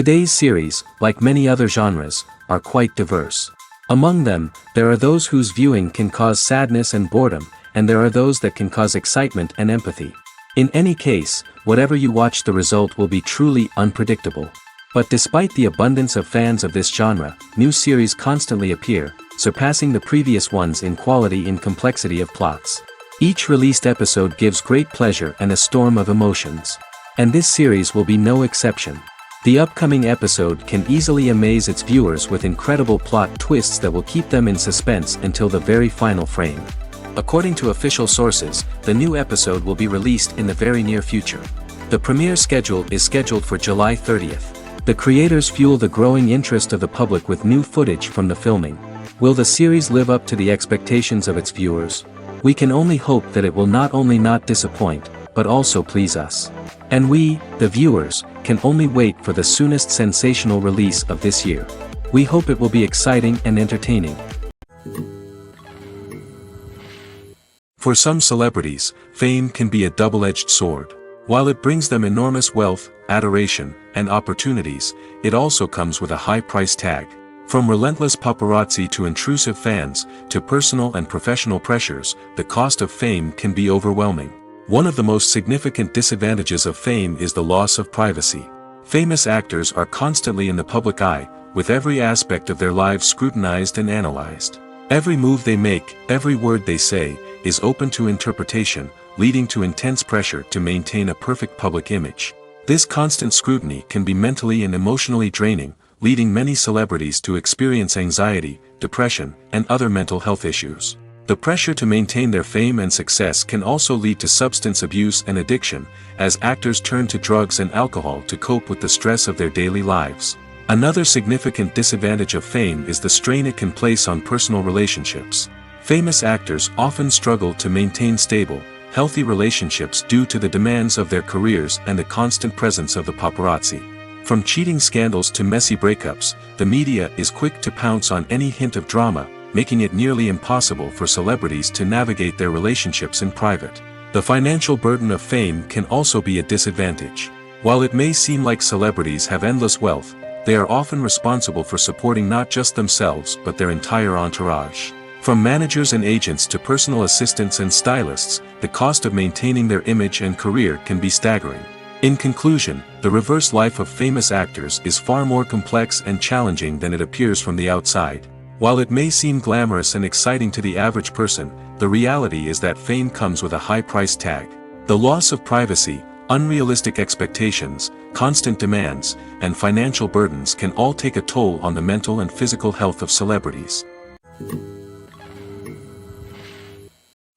Today's series, like many other genres, are quite diverse. Among them, there are those whose viewing can cause sadness and boredom, and there are those that can cause excitement and empathy. In any case, whatever you watch, the result will be truly unpredictable. But despite the abundance of fans of this genre, new series constantly appear, surpassing the previous ones in quality and complexity of plots. Each released episode gives great pleasure and a storm of emotions. And this series will be no exception. The upcoming episode can easily amaze its viewers with incredible plot twists that will keep them in suspense until the very final frame. According to official sources, the new episode will be released in the very near future. The premiere schedule is scheduled for July 30th. The creators fuel the growing interest of the public with new footage from the filming. Will the series live up to the expectations of its viewers? We can only hope that it will not only not disappoint, but also please us. And we, the viewers, can only wait for the soonest sensational release of this year. We hope it will be exciting and entertaining. For some celebrities, fame can be a double-edged sword. While it brings them enormous wealth, adoration, and opportunities, it also comes with a high price tag. From relentless paparazzi to intrusive fans, to personal and professional pressures, the cost of fame can be overwhelming. One of the most significant disadvantages of fame is the loss of privacy. Famous actors are constantly in the public eye, with every aspect of their lives scrutinized and analyzed. Every move they make, every word they say, is open to interpretation, leading to intense pressure to maintain a perfect public image. This constant scrutiny can be mentally and emotionally draining, leading many celebrities to experience anxiety, depression, and other mental health issues. The pressure to maintain their fame and success can also lead to substance abuse and addiction, as actors turn to drugs and alcohol to cope with the stress of their daily lives. Another significant disadvantage of fame is the strain it can place on personal relationships. Famous actors often struggle to maintain stable, healthy relationships due to the demands of their careers and the constant presence of the paparazzi. From cheating scandals to messy breakups, the media is quick to pounce on any hint of drama, making it nearly impossible for celebrities to navigate their relationships in private. The financial burden of fame can also be a disadvantage. While it may seem like celebrities have endless wealth, they are often responsible for supporting not just themselves but their entire entourage. From managers and agents to personal assistants and stylists, the cost of maintaining their image and career can be staggering. In conclusion, the reverse life of famous actors is far more complex and challenging than it appears from the outside. While it may seem glamorous and exciting to the average person, the reality is that fame comes with a high price tag. The loss of privacy, unrealistic expectations, constant demands, and financial burdens can all take a toll on the mental and physical health of celebrities.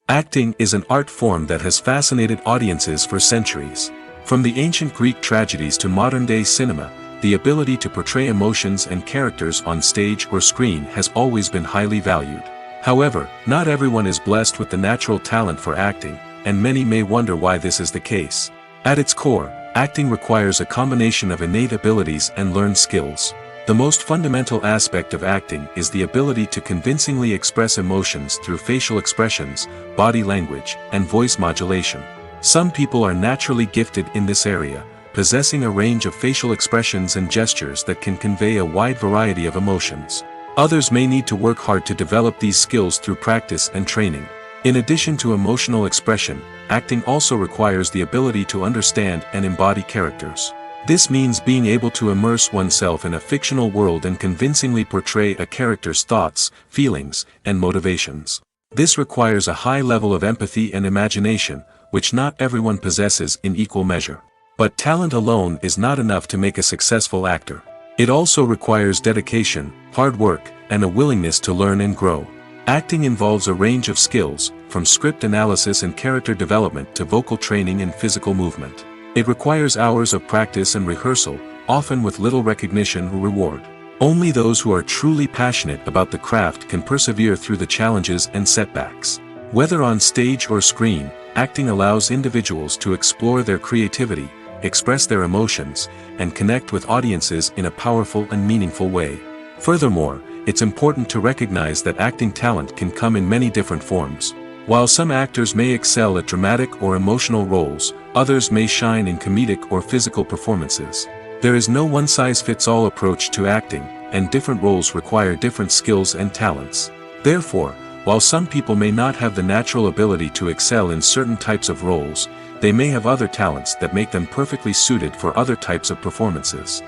Acting is an art form that has fascinated audiences for centuries. From the ancient Greek tragedies to modern-day cinema, the ability to portray emotions and characters on stage or screen has always been highly valued. However, not everyone is blessed with the natural talent for acting, and many may wonder why this is the case. At its core, acting requires a combination of innate abilities and learned skills. The most fundamental aspect of acting is the ability to convincingly express emotions through facial expressions, body language, and voice modulation. Some people are naturally gifted in this area, possessing a range of facial expressions and gestures that can convey a wide variety of emotions. Others may need to work hard to develop these skills through practice and training. In addition to emotional expression, acting also requires the ability to understand and embody characters. This means being able to immerse oneself in a fictional world and convincingly portray a character's thoughts, feelings, and motivations. This requires a high level of empathy and imagination, which not everyone possesses in equal measure. But talent alone is not enough to make a successful actor. It also requires dedication, hard work, and a willingness to learn and grow. Acting involves a range of skills, from script analysis and character development to vocal training and physical movement. It requires hours of practice and rehearsal, often with little recognition or reward. Only those who are truly passionate about the craft can persevere through the challenges and setbacks. Whether on stage or screen, acting allows individuals to explore their creativity, express their emotions, and connect with audiences in a powerful and meaningful way. Furthermore, it's important to recognize that acting talent can come in many different forms. While some actors may excel at dramatic or emotional roles, others may shine in comedic or physical performances. There is no one-size-fits-all approach to acting, and different roles require different skills and talents. Therefore, while some people may not have the natural ability to excel in certain types of roles, they may have other talents that make them perfectly suited for other types of performances.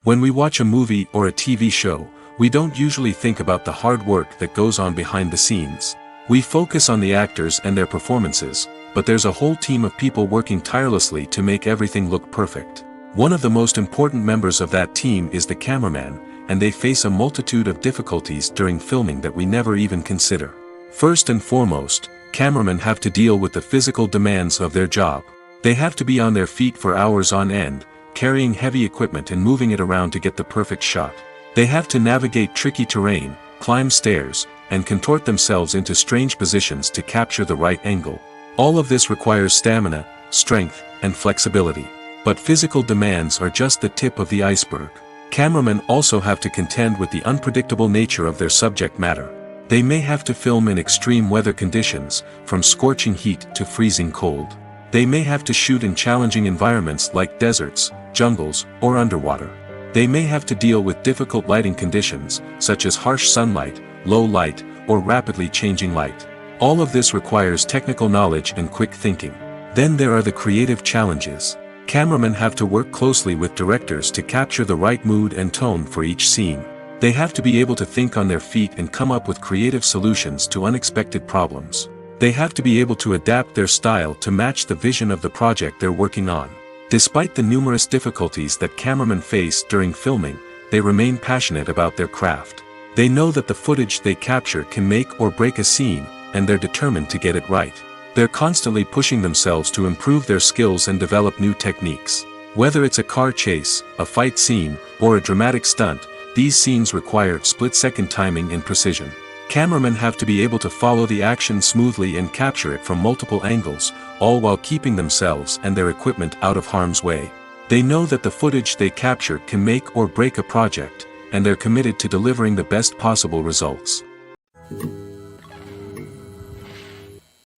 When we watch a movie or a TV show, we don't usually think about the hard work that goes on behind the scenes. We focus on the actors and their performances, but there's a whole team of people working tirelessly to make everything look perfect. One of the most important members of that team is the cameraman, and they face a multitude of difficulties during filming that we never even consider. First and foremost, cameramen have to deal with the physical demands of their job. They have to be on their feet for hours on end, carrying heavy equipment and moving it around to get the perfect shot. They have to navigate tricky terrain, climb stairs, and contort themselves into strange positions to capture the right angle. All of this requires stamina, strength, and flexibility. But physical demands are just the tip of the iceberg. Cameramen also have to contend with the unpredictable nature of their subject matter. They may have to film in extreme weather conditions, from scorching heat to freezing cold. They may have to shoot in challenging environments like deserts, jungles, or underwater. They may have to deal with difficult lighting conditions, such as harsh sunlight, low light, or rapidly changing light. All of this requires technical knowledge and quick thinking. Then there are the creative challenges. Cameramen have to work closely with directors to capture the right mood and tone for each scene. They have to be able to think on their feet and come up with creative solutions to unexpected problems. They have to be able to adapt their style to match the vision of the project they're working on. Despite the numerous difficulties that cameramen face during filming, they remain passionate about their craft. They know that the footage they capture can make or break a scene, and they're determined to get it right. They're constantly pushing themselves to improve their skills and develop new techniques. Whether it's a car chase, a fight scene, or a dramatic stunt, these scenes require split-second timing and precision. Cameramen have to be able to follow the action smoothly and capture it from multiple angles, all while keeping themselves and their equipment out of harm's way. They know that the footage they capture can make or break a project, and they're committed to delivering the best possible results.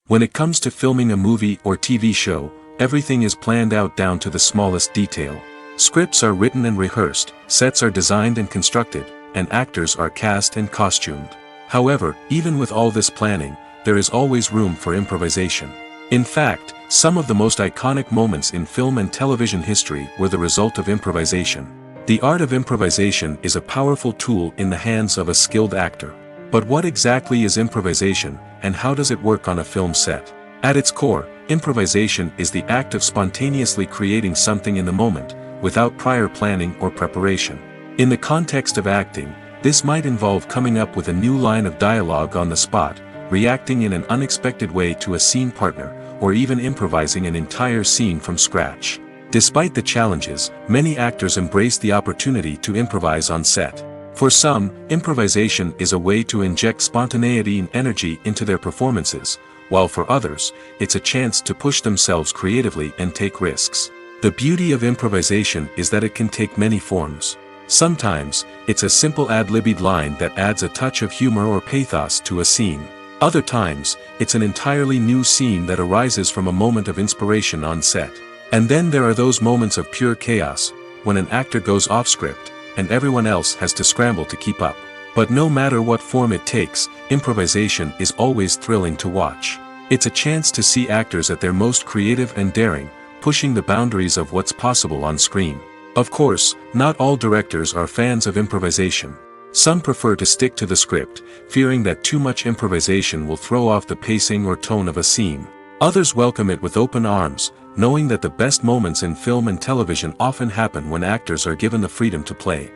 When it comes to filming a movie or TV show, everything is planned out down to the smallest detail. Scripts are written and rehearsed, sets are designed and constructed, and actors are cast and costumed. However, even with all this planning, there is always room for improvisation. In fact, some of the most iconic moments in film and television history were the result of improvisation. The art of improvisation is a powerful tool in the hands of a skilled actor. But what exactly is improvisation, and how does it work on a film set? At its core, improvisation is the act of spontaneously creating something in the moment, without prior planning or preparation. In the context of acting, this might involve coming up with a new line of dialogue on the spot, reacting in an unexpected way to a scene partner, or even improvising an entire scene from scratch. Despite the challenges, many actors embrace the opportunity to improvise on set. For some, improvisation is a way to inject spontaneity and energy into their performances, while for others, it's a chance to push themselves creatively and take risks. The beauty of improvisation is that it can take many forms. Sometimes, it's a simple ad-libbed line that adds a touch of humor or pathos to a scene. Other times, it's an entirely new scene that arises from a moment of inspiration on set. And then there are those moments of pure chaos, when an actor goes off script, and everyone else has to scramble to keep up. But no matter what form it takes, improvisation is always thrilling to watch. It's a chance to see actors at their most creative and daring, pushing the boundaries of what's possible on screen. Of course, not all directors are fans of improvisation. Some prefer to stick to the script, fearing that too much improvisation will throw off the pacing or tone of a scene. Others welcome it with open arms, knowing that the best moments in film and television often happen when actors are given the freedom to play.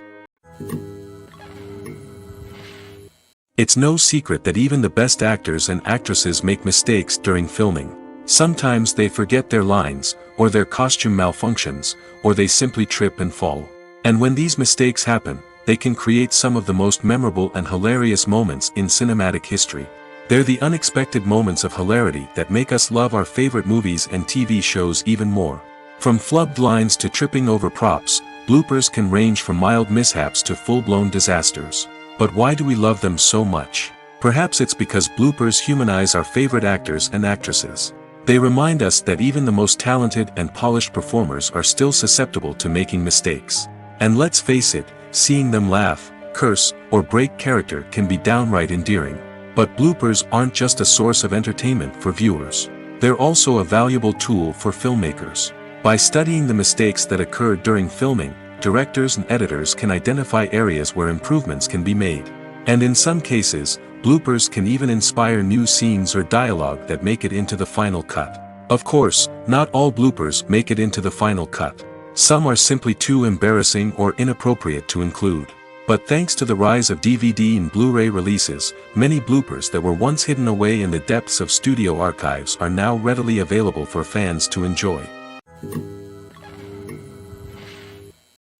It's no secret that even the best actors and actresses make mistakes during filming. Sometimes they forget their lines, or their costume malfunctions, or they simply trip and fall. And when these mistakes happen, they can create some of the most memorable and hilarious moments in cinematic history. They're the unexpected moments of hilarity that make us love our favorite movies and TV shows even more. From flubbed lines to tripping over props, bloopers can range from mild mishaps to full-blown disasters. But why do we love them so much? Perhaps it's because bloopers humanize our favorite actors and actresses. They remind us that even the most talented and polished performers are still susceptible to making mistakes. And let's face it, seeing them laugh, curse, or break character can be downright endearing. But bloopers aren't just a source of entertainment for viewers. They're also a valuable tool for filmmakers. By studying the mistakes that occurred during filming, directors and editors can identify areas where improvements can be made. And in some cases, bloopers can even inspire new scenes or dialogue that make it into the final cut. Of course, not all bloopers make it into the final cut. Some are simply too embarrassing or inappropriate to include. But thanks to the rise of DVD and Blu-ray releases, many bloopers that were once hidden away in the depths of studio archives are now readily available for fans to enjoy.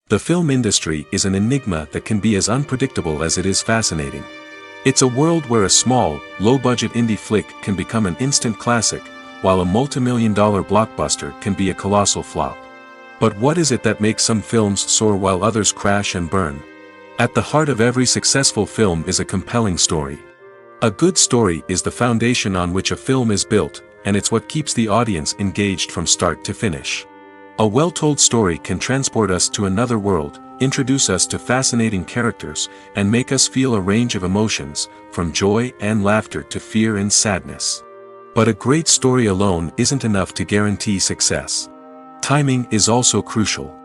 The film industry is an enigma that can be as unpredictable as it is fascinating. It's a world where a small, low-budget indie flick can become an instant classic, while a multi-million-dollar blockbuster can be a colossal flop. But what is it that makes some films soar while others crash and burn? At the heart of every successful film is a compelling story. A good story is the foundation on which a film is built, and it's what keeps the audience engaged from start to finish. A well-told story can transport us to another world, introduce us to fascinating characters, and make us feel a range of emotions, from joy and laughter to fear and sadness. But a great story alone isn't enough to guarantee success. Timing is also crucial.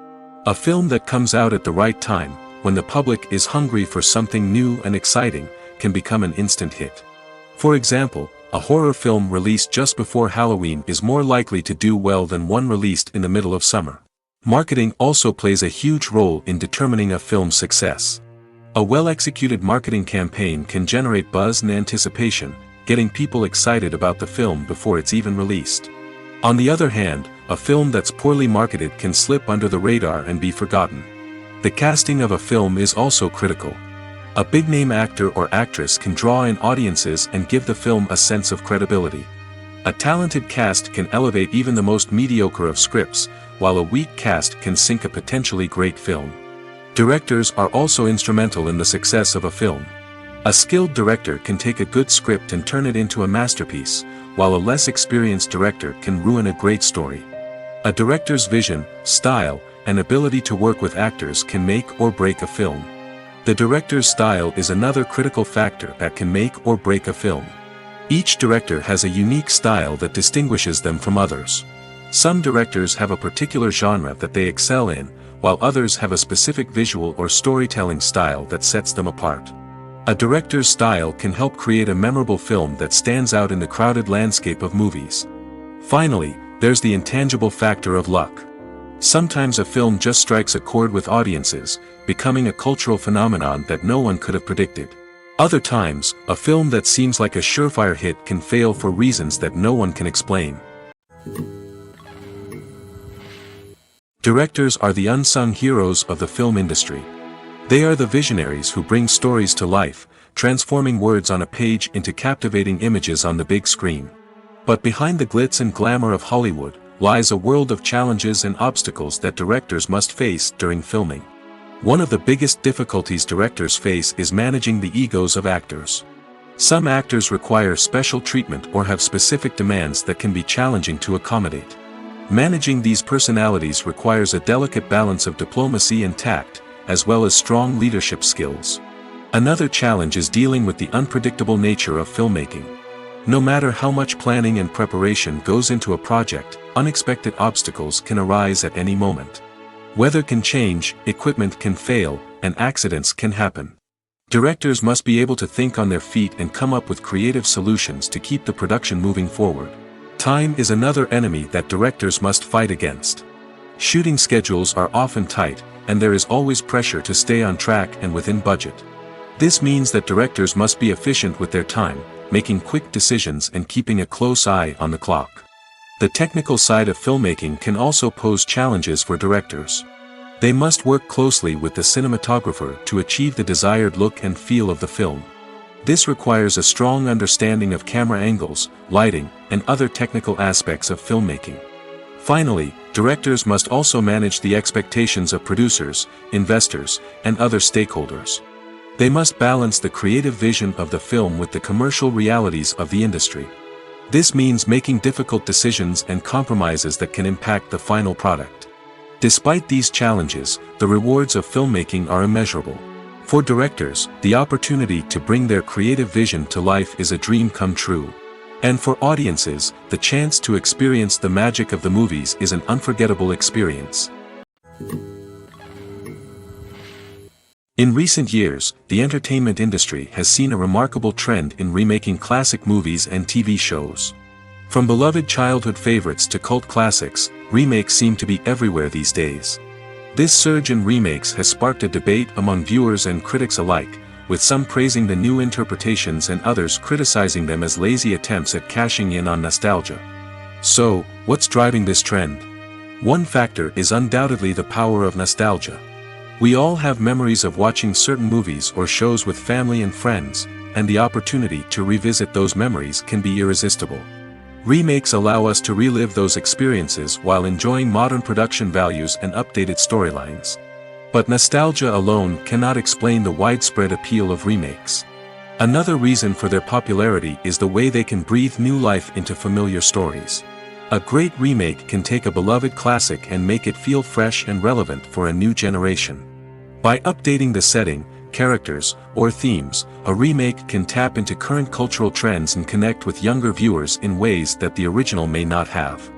A film that comes out at the right time, when the public is hungry for something new and exciting, can become an instant hit. For example, a horror film released just before Halloween is more likely to do well than one released in the middle of summer. Marketing also plays a huge role in determining a film's success. A well-executed marketing campaign can generate buzz and anticipation, getting people excited about the film before it's even released. On the other hand, a film that's poorly marketed can slip under the radar and be forgotten. The casting of a film is also critical. A big-name actor or actress can draw in audiences and give the film a sense of credibility. A talented cast can elevate even the most mediocre of scripts, while a weak cast can sink a potentially great film. Directors are also instrumental in the success of a film. A skilled director can take a good script and turn it into a masterpiece, while a less experienced director can ruin a great story. A director's vision, style, and ability to work with actors can make or break a film. The director's style is another critical factor that can make or break a film. Each director has a unique style that distinguishes them from others. Some directors have a particular genre that they excel in, while others have a specific visual or storytelling style that sets them apart. A director's style can help create a memorable film that stands out in the crowded landscape of movies. Finally, there's the intangible factor of luck. Sometimes a film just strikes a chord with audiences, becoming a cultural phenomenon that no one could have predicted. Other times, a film that seems like a surefire hit can fail for reasons that no one can explain. Directors are the unsung heroes of the film industry. They are the visionaries who bring stories to life, transforming words on a page into captivating images on the big screen. But behind the glitz and glamour of Hollywood, lies a world of challenges and obstacles that directors must face during filming. One of the biggest difficulties directors face is managing the egos of actors. Some actors require special treatment or have specific demands that can be challenging to accommodate. Managing these personalities requires a delicate balance of diplomacy and tact, as well as strong leadership skills. Another challenge is dealing with the unpredictable nature of filmmaking. No matter how much planning and preparation goes into a project, unexpected obstacles can arise at any moment. Weather can change, equipment can fail, and accidents can happen. Directors must be able to think on their feet and come up with creative solutions to keep the production moving forward. Time is another enemy that directors must fight against. Shooting schedules are often tight, and there is always pressure to stay on track and within budget. This means that directors must be efficient with their time, making quick decisions and keeping a close eye on the clock. The technical side of filmmaking can also pose challenges for directors. They must work closely with the cinematographer to achieve the desired look and feel of the film. This requires a strong understanding of camera angles, lighting, and other technical aspects of filmmaking. Finally, directors must also manage the expectations of producers, investors, and other stakeholders. They must balance the creative vision of the film with the commercial realities of the industry. This means making difficult decisions and compromises that can impact the final product. Despite these challenges, the rewards of filmmaking are immeasurable. For directors, the opportunity to bring their creative vision to life is a dream come true. And for audiences, the chance to experience the magic of the movies is an unforgettable experience. In recent years, the entertainment industry has seen a remarkable trend in remaking classic movies and TV shows. From beloved childhood favorites to cult classics, remakes seem to be everywhere these days. This surge in remakes has sparked a debate among viewers and critics alike, with some praising the new interpretations and others criticizing them as lazy attempts at cashing in on nostalgia. So, what's driving this trend? One factor is undoubtedly the power of nostalgia. We all have memories of watching certain movies or shows with family and friends, and the opportunity to revisit those memories can be irresistible. Remakes allow us to relive those experiences while enjoying modern production values and updated storylines. But nostalgia alone cannot explain the widespread appeal of remakes. Another reason for their popularity is the way they can breathe new life into familiar stories. A great remake can take a beloved classic and make it feel fresh and relevant for a new generation. By updating the setting, characters, or themes, a remake can tap into current cultural trends and connect with younger viewers in ways that the original may not have.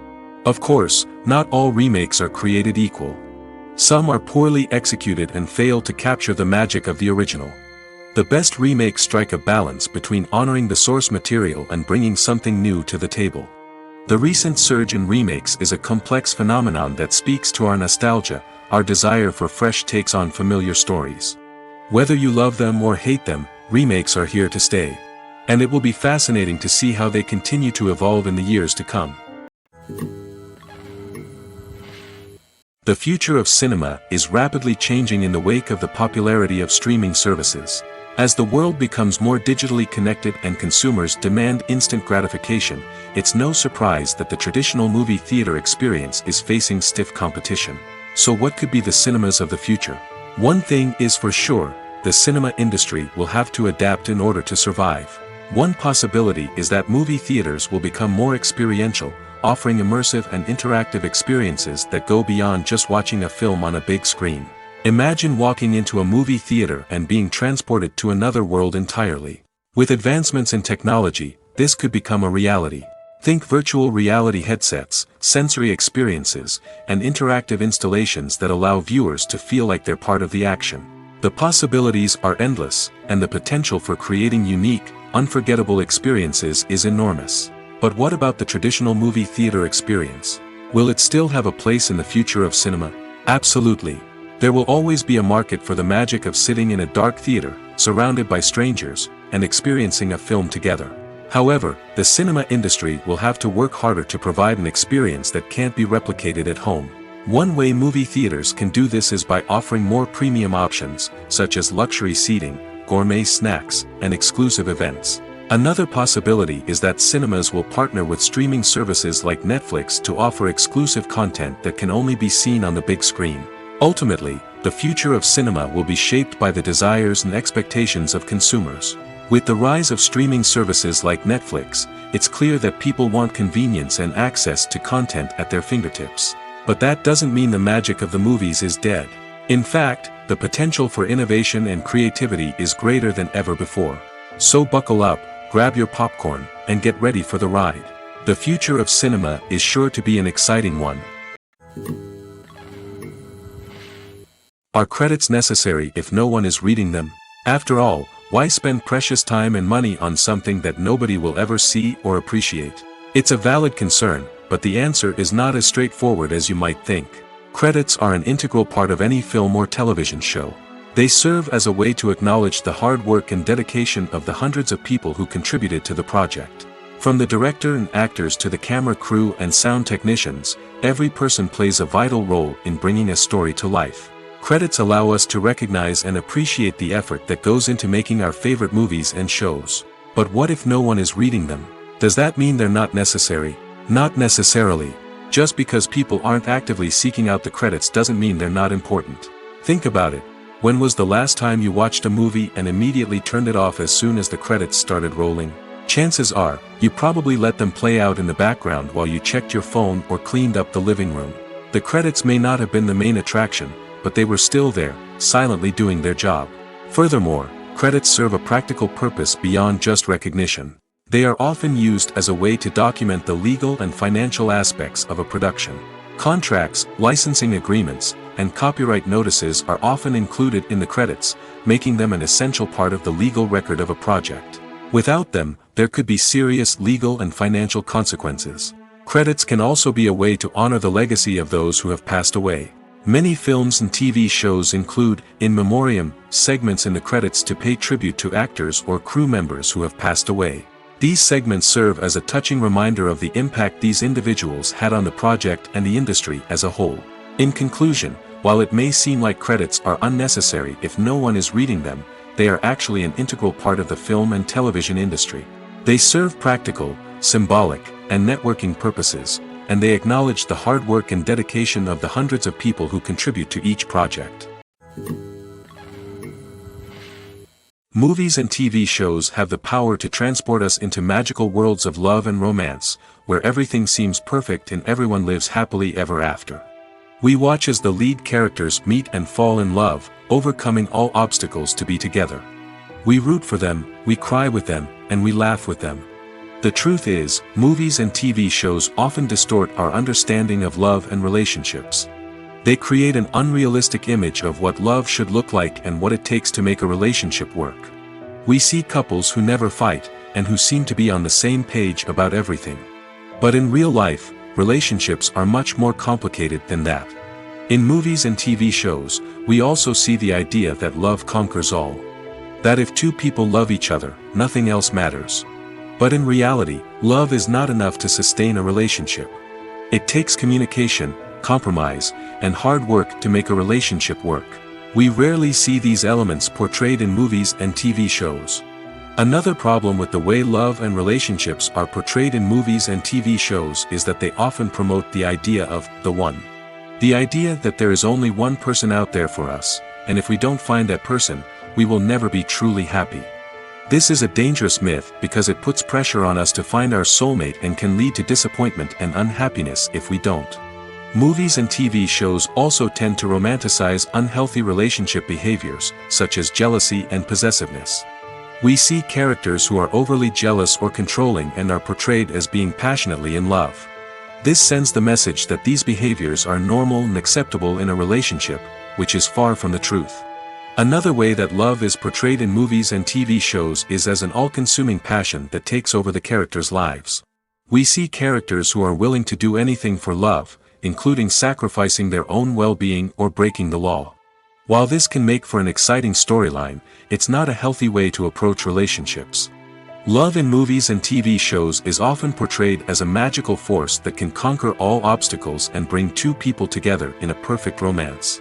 Of course, not all remakes are created equal. Some are poorly executed and fail to capture the magic of the original. The best remakes strike a balance between honoring the source material and bringing something new to the table. The recent surge in remakes is a complex phenomenon that speaks to our nostalgia, our desire for fresh takes on familiar stories. Whether you love them or hate them, remakes are here to stay. And it will be fascinating to see how they continue to evolve in the years to come. The future of cinema is rapidly changing in the wake of the popularity of streaming services. As the world becomes more digitally connected and consumers demand instant gratification, it's no surprise that the traditional movie theater experience is facing stiff competition. So what could be the cinemas of the future? One thing is for sure, the cinema industry will have to adapt in order to survive. One possibility is that movie theaters will become more experiential, offering immersive and interactive experiences that go beyond just watching a film on a big screen. Imagine walking into a movie theater and being transported to another world entirely. With advancements in technology, this could become a reality. Think virtual reality headsets, sensory experiences, and interactive installations that allow viewers to feel like they're part of the action. The possibilities are endless, and the potential for creating unique, unforgettable experiences is enormous. But what about the traditional movie theater experience? Will it still have a place in the future of cinema? Absolutely. There will always be a market for the magic of sitting in a dark theater, surrounded by strangers, and experiencing a film together. However, the cinema industry will have to work harder to provide an experience that can't be replicated at home. One way movie theaters can do this is by offering more premium options, such as luxury seating, gourmet snacks, and exclusive events. Another possibility is that cinemas will partner with streaming services like Netflix to offer exclusive content that can only be seen on the big screen. Ultimately, the future of cinema will be shaped by the desires and expectations of consumers. With the rise of streaming services like Netflix, it's clear that people want convenience and access to content at their fingertips. But that doesn't mean the magic of the movies is dead. In fact, the potential for innovation and creativity is greater than ever before. So buckle up, grab your popcorn, and get ready for the ride. The future of cinema is sure to be an exciting one. Are credits necessary if no one is reading them? After all, why spend precious time and money on something that nobody will ever see or appreciate? It's a valid concern, but the answer is not as straightforward as you might think. Credits are an integral part of any film or television show. They serve as a way to acknowledge the hard work and dedication of the hundreds of people who contributed to the project. From the director and actors to the camera crew and sound technicians, every person plays a vital role in bringing a story to life. Credits allow us to recognize and appreciate the effort that goes into making our favorite movies and shows. But what if no one is reading them? Does that mean they're not necessary? Not necessarily. Just because people aren't actively seeking out the credits doesn't mean they're not important. Think about it. When was the last time you watched a movie and immediately turned it off as soon as the credits started rolling? Chances are, you probably let them play out in the background while you checked your phone or cleaned up the living room. The credits may not have been the main attraction, but they were still there, silently doing their job. Furthermore, credits serve a practical purpose beyond just recognition. They are often used as a way to document the legal and financial aspects of a production. Contracts, licensing agreements, and copyright notices are often included in the credits, making them an essential part of the legal record of a project. Without them, there could be serious legal and financial consequences. Credits can also be a way to honor the legacy of those who have passed away. Many films and TV shows include, in memoriam, segments in the credits to pay tribute to actors or crew members who have passed away. These segments serve as a touching reminder of the impact these individuals had on the project and the industry as a whole. In conclusion, while it may seem like credits are unnecessary if no one is reading them, they are actually an integral part of the film and television industry. They serve practical, symbolic, and networking purposes, and they acknowledge the hard work and dedication of the hundreds of people who contribute to each project. Movies and TV shows have the power to transport us into magical worlds of love and romance, where everything seems perfect and everyone lives happily ever after. We watch as the lead characters meet and fall in love, overcoming all obstacles to be together. We root for them, we cry with them, and we laugh with them. The truth is, movies and TV shows often distort our understanding of love and relationships. They create an unrealistic image of what love should look like and what it takes to make a relationship work. We see couples who never fight, and who seem to be on the same page about everything. But in real life, relationships are much more complicated than that. In movies and TV shows, we also see the idea that love conquers all. That if two people love each other, nothing else matters. But in reality, love is not enough to sustain a relationship. It takes communication, compromise, and hard work to make a relationship work. We rarely see these elements portrayed in movies and TV shows. Another problem with the way love and relationships are portrayed in movies and TV shows is that they often promote the idea of the one. The idea that there is only one person out there for us, and if we don't find that person, we will never be truly happy. This is a dangerous myth because it puts pressure on us to find our soulmate and can lead to disappointment and unhappiness if we don't. Movies and TV shows also tend to romanticize unhealthy relationship behaviors, such as jealousy and possessiveness. We see characters who are overly jealous or controlling and are portrayed as being passionately in love. This sends the message that these behaviors are normal and acceptable in a relationship, which is far from the truth. Another way that love is portrayed in movies and TV shows is as an all-consuming passion that takes over the characters' lives. We see characters who are willing to do anything for love, including sacrificing their own well-being or breaking the law. While this can make for an exciting storyline, it's not a healthy way to approach relationships. Love in movies and TV shows is often portrayed as a magical force that can conquer all obstacles and bring two people together in a perfect romance.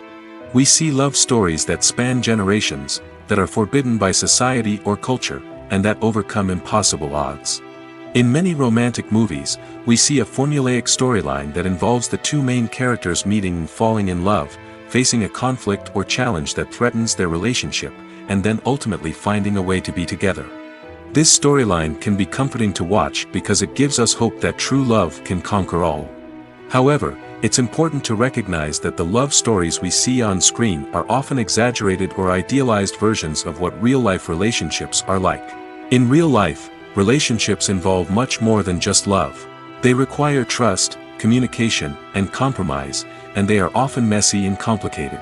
We see love stories that span generations, that are forbidden by society or culture, and that overcome impossible odds. In many romantic movies, we see a formulaic storyline that involves the two main characters meeting and falling in love, facing a conflict or challenge that threatens their relationship, and then ultimately finding a way to be together. This storyline can be comforting to watch because it gives us hope that true love can conquer all. However, it's important to recognize that the love stories we see on screen are often exaggerated or idealized versions of what real-life relationships are like. In real life, relationships involve much more than just love. They require trust, communication, and compromise, and they are often messy and complicated.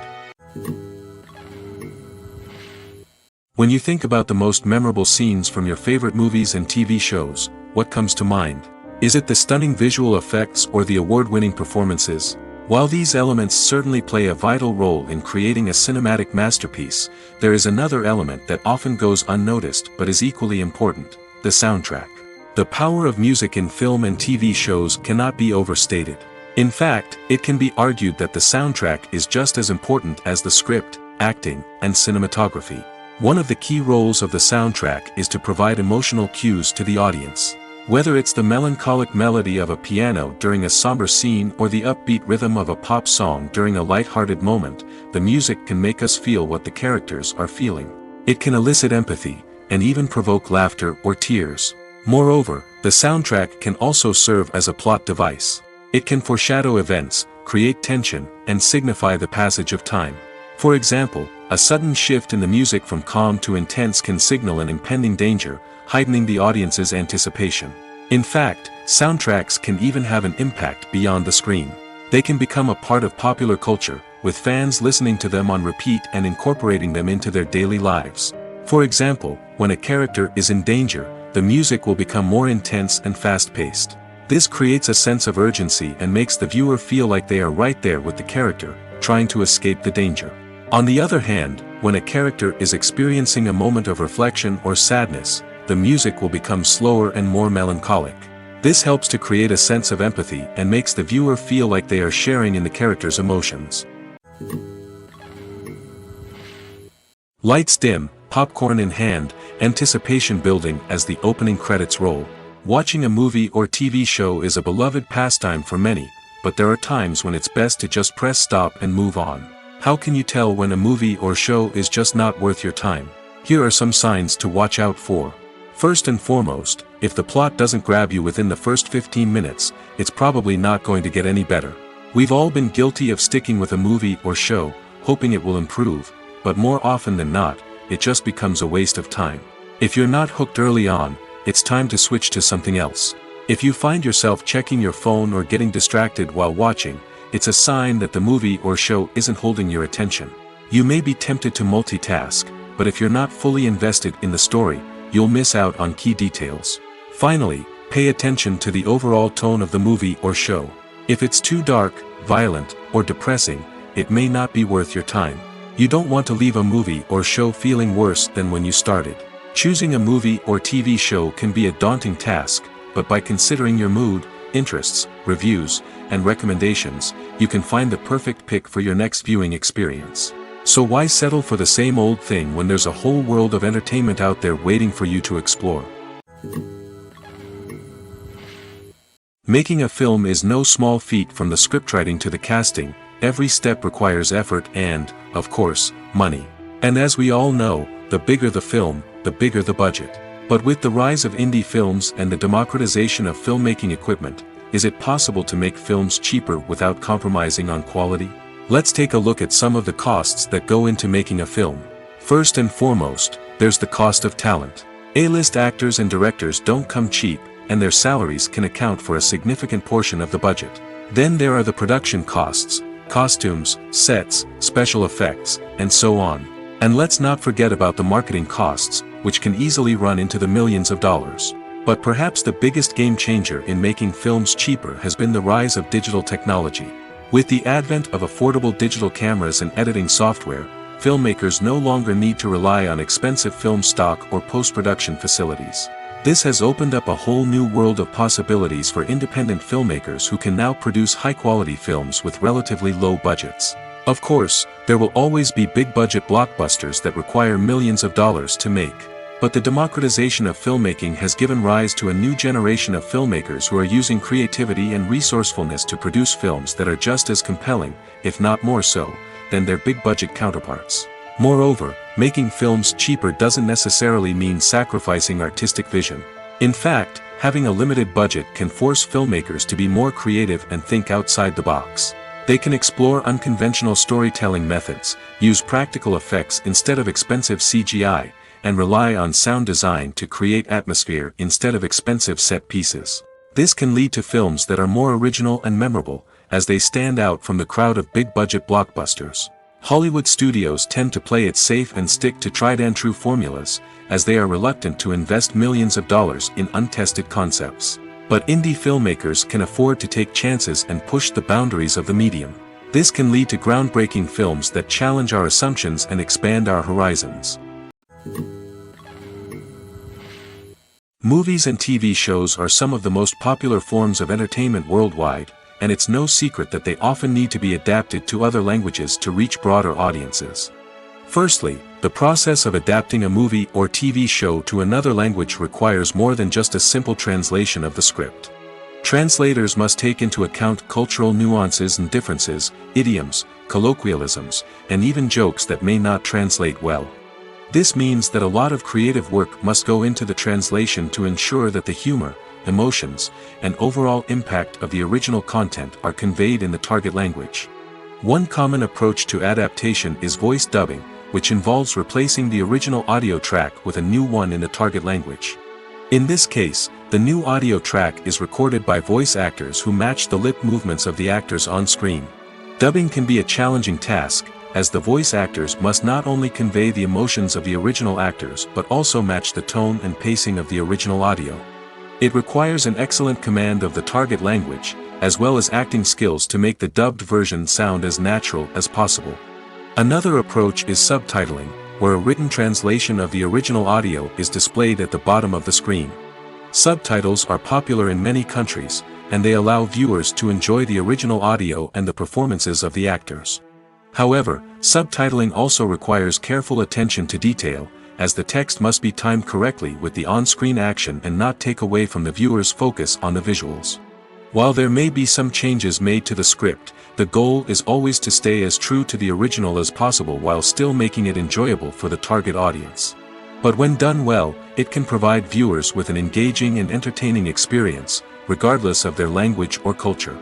When you think about the most memorable scenes from your favorite movies and TV shows, what comes to mind? Is it the stunning visual effects or the award-winning performances? While these elements certainly play a vital role in creating a cinematic masterpiece, there is another element that often goes unnoticed but is equally important: the soundtrack. The power of music in film and TV shows cannot be overstated. In fact, it can be argued that the soundtrack is just as important as the script, acting, and cinematography. One of the key roles of the soundtrack is to provide emotional cues to the audience. Whether it's the melancholic melody of a piano during a somber scene or the upbeat rhythm of a pop song during a light-hearted moment, the music can make us feel what the characters are feeling. It can elicit empathy, and even provoke laughter or tears. Moreover, the soundtrack can also serve as a plot device. It can foreshadow events, create tension, and signify the passage of time. For example, a sudden shift in the music from calm to intense can signal an impending danger, heightening the audience's anticipation. In fact, soundtracks can even have an impact beyond the screen. They can become a part of popular culture, with fans listening to them on repeat and incorporating them into their daily lives. For example, when a character is in danger, the music will become more intense and fast-paced. This creates a sense of urgency and makes the viewer feel like they are right there with the character, trying to escape the danger. On the other hand, when a character is experiencing a moment of reflection or sadness, the music will become slower and more melancholic. This helps to create a sense of empathy and makes the viewer feel like they are sharing in the character's emotions. Lights dim, popcorn in hand, anticipation building as the opening credits roll. Watching a movie or TV show is a beloved pastime for many, but there are times when it's best to just press stop and move on. How can you tell when a movie or show is just not worth your time? Here are some signs to watch out for. First and foremost, if the plot doesn't grab you within the first 15 minutes, it's probably not going to get any better. We've all been guilty of sticking with a movie or show, hoping it will improve, but more often than not, it just becomes a waste of time. If you're not hooked early on, it's time to switch to something else. If you find yourself checking your phone or getting distracted while watching, it's a sign that the movie or show isn't holding your attention. You may be tempted to multitask, but if you're not fully invested in the story, you'll miss out on key details. Finally, pay attention to the overall tone of the movie or show. If it's too dark, violent, or depressing, it may not be worth your time. You don't want to leave a movie or show feeling worse than when you started. Choosing a movie or TV show can be a daunting task, but by considering your mood, interests, reviews, and recommendations, you can find the perfect pick for your next viewing experience. So why settle for the same old thing when there's a whole world of entertainment out there waiting for you to explore? Making a film is no small feat. From the scriptwriting to the casting, every step requires effort and, of course, money. And as we all know, the bigger the film, the bigger the budget. But with the rise of indie films and the democratization of filmmaking equipment, is it possible to make films cheaper without compromising on quality? Let's take a look at some of the costs that go into making a film. First and foremost, there's the cost of talent. A-list actors and directors don't come cheap, and their salaries can account for a significant portion of the budget. Then there are the production costs, costumes, sets, special effects, and so on. And let's not forget about the marketing costs, which can easily run into the millions of dollars. But perhaps the biggest game changer in making films cheaper has been the rise of digital technology. With the advent of affordable digital cameras and editing software, filmmakers no longer need to rely on expensive film stock or post-production facilities. This has opened up a whole new world of possibilities for independent filmmakers who can now produce high-quality films with relatively low budgets. Of course, there will always be big-budget blockbusters that require millions of dollars to make. But the democratization of filmmaking has given rise to a new generation of filmmakers who are using creativity and resourcefulness to produce films that are just as compelling, if not more so, than their big-budget counterparts. Moreover, making films cheaper doesn't necessarily mean sacrificing artistic vision. In fact, having a limited budget can force filmmakers to be more creative and think outside the box. They can explore unconventional storytelling methods, use practical effects instead of expensive CGI, and rely on sound design to create atmosphere instead of expensive set pieces. This can lead to films that are more original and memorable, as they stand out from the crowd of big-budget blockbusters. Hollywood studios tend to play it safe and stick to tried-and-true formulas, as they are reluctant to invest millions of dollars in untested concepts. But indie filmmakers can afford to take chances and push the boundaries of the medium. This can lead to groundbreaking films that challenge our assumptions and expand our horizons. Movies and TV shows are some of the most popular forms of entertainment worldwide, and it's no secret that they often need to be adapted to other languages to reach broader audiences. Firstly, the process of adapting a movie or TV show to another language requires more than just a simple translation of the script. Translators must take into account cultural nuances and differences, idioms, colloquialisms, and even jokes that may not translate well. This means that a lot of creative work must go into the translation to ensure that the humor, emotions, and overall impact of the original content are conveyed in the target language. One common approach to adaptation is voice dubbing, which involves replacing the original audio track with a new one in the target language. In this case, the new audio track is recorded by voice actors who match the lip movements of the actors on screen. Dubbing can be a challenging task, as the voice actors must not only convey the emotions of the original actors but also match the tone and pacing of the original audio. It requires an excellent command of the target language, as well as acting skills to make the dubbed version sound as natural as possible. Another approach is subtitling, where a written translation of the original audio is displayed at the bottom of the screen. Subtitles are popular in many countries, and they allow viewers to enjoy the original audio and the performances of the actors. However, subtitling also requires careful attention to detail, as the text must be timed correctly with the on-screen action and not take away from the viewer's focus on the visuals. While there may be some changes made to the script, the goal is always to stay as true to the original as possible while still making it enjoyable for the target audience. But when done well, it can provide viewers with an engaging and entertaining experience, regardless of their language or culture.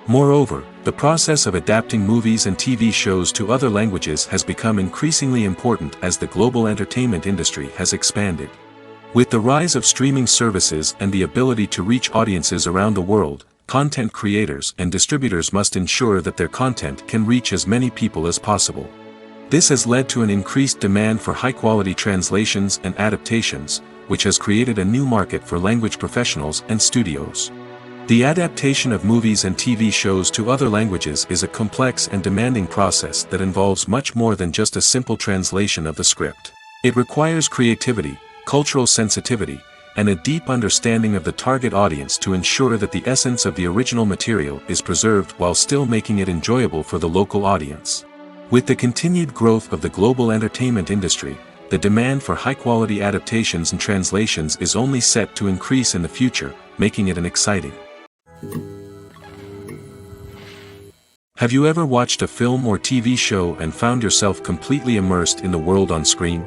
Moreover, the process of adapting movies and TV shows to other languages has become increasingly important as the global entertainment industry has expanded. With the rise of streaming services and the ability to reach audiences around the world, content creators and distributors must ensure that their content can reach as many people as possible. This has led to an increased demand for high-quality translations and adaptations, which has created a new market for language professionals and studios. The adaptation of movies and TV shows to other languages is a complex and demanding process that involves much more than just a simple translation of the script. It requires creativity, cultural sensitivity, and a deep understanding of the target audience to ensure that the essence of the original material is preserved while still making it enjoyable for the local audience. With the continued growth of the global entertainment industry, the demand for high-quality adaptations and translations is only set to increase in the future, making it an exciting. Have you ever watched a film or TV show and found yourself completely immersed in the world on screen?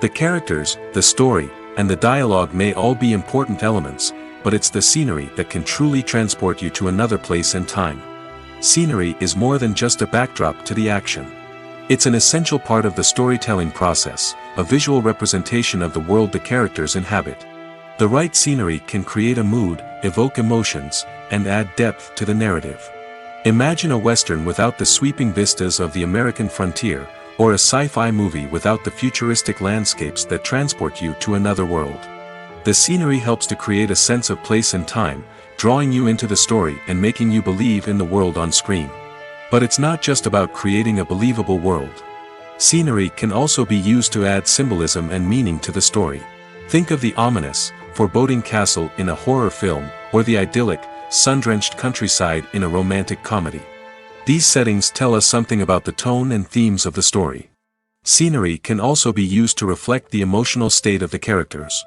The characters, the story, and the dialogue may all be important elements, but it's the scenery that can truly transport you to another place and time. Scenery is more than just a backdrop to the action. It's an essential part of the storytelling process, a visual representation of the world the characters inhabit. The right scenery can create a mood, evoke emotions, and add depth to the narrative. Imagine a Western without the sweeping vistas of the American frontier, or a sci-fi movie without the futuristic landscapes that transport you to another world. The scenery helps to create a sense of place and time, drawing you into the story and making you believe in the world on screen. But it's not just about creating a believable world. Scenery can also be used to add symbolism and meaning to the story. Think of the ominous, foreboding castle in a horror film, or the idyllic, sun-drenched countryside in a romantic comedy. These settings tell us something about the tone and themes of the story. Scenery can also be used to reflect the emotional state of the characters.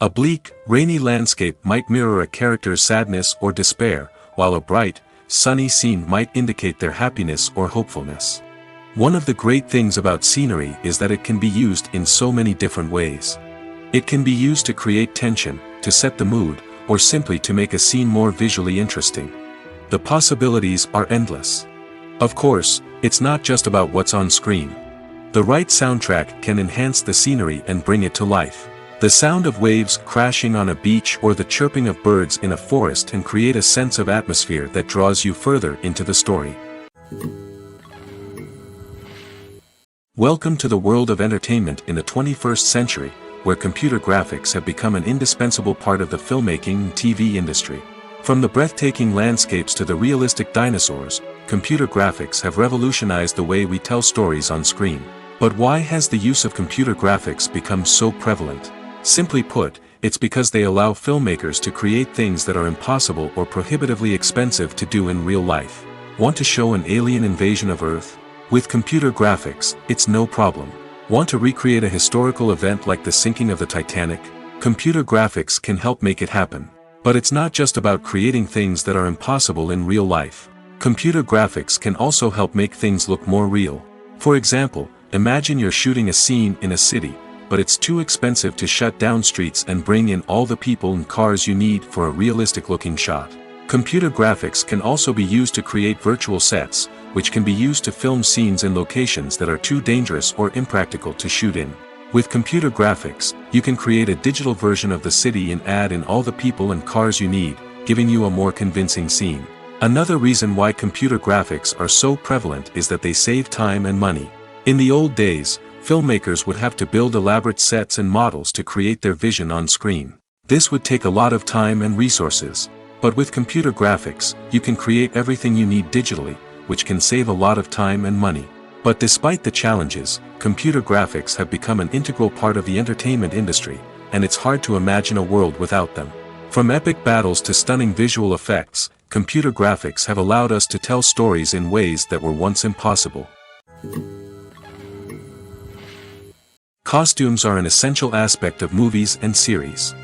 A bleak, rainy landscape might mirror a character's sadness or despair, while a bright, sunny scene might indicate their happiness or hopefulness. One of the great things about scenery is that it can be used in so many different ways. It can be used to create tension, to set the mood, or simply to make a scene more visually interesting. The possibilities are endless. Of course, it's not just about what's on screen. The right soundtrack can enhance the scenery and bring it to life. The sound of waves crashing on a beach or the chirping of birds in a forest can create a sense of atmosphere that draws you further into the story. Welcome to the world of entertainment in the 21st century, where computer graphics have become an indispensable part of the filmmaking and TV industry. From the breathtaking landscapes to the realistic dinosaurs, computer graphics have revolutionized the way we tell stories on screen. But why has the use of computer graphics become so prevalent? Simply put, it's because they allow filmmakers to create things that are impossible or prohibitively expensive to do in real life. Want to show an alien invasion of Earth? With computer graphics, it's no problem. Want to recreate a historical event like the sinking of the Titanic? Computer graphics can help make it happen. But it's not just about creating things that are impossible in real life. Computer graphics can also help make things look more real. For example, imagine you're shooting a scene in a city, but it's too expensive to shut down streets and bring in all the people and cars you need for a realistic-looking shot. Computer graphics can also be used to create virtual sets, which can be used to film scenes in locations that are too dangerous or impractical to shoot in. With computer graphics, you can create a digital version of the city and add in all the people and cars you need, giving you a more convincing scene. Another reason why computer graphics are so prevalent is that they save time and money. In the old days, filmmakers would have to build elaborate sets and models to create their vision on screen. This would take a lot of time and resources. But with computer graphics, you can create everything you need digitally, which can save a lot of time and money. But despite the challenges, computer graphics have become an integral part of the entertainment industry, and it's hard to imagine a world without them. From epic battles to stunning visual effects, computer graphics have allowed us to tell stories in ways that were once impossible. Costumes are an essential aspect of movies and series.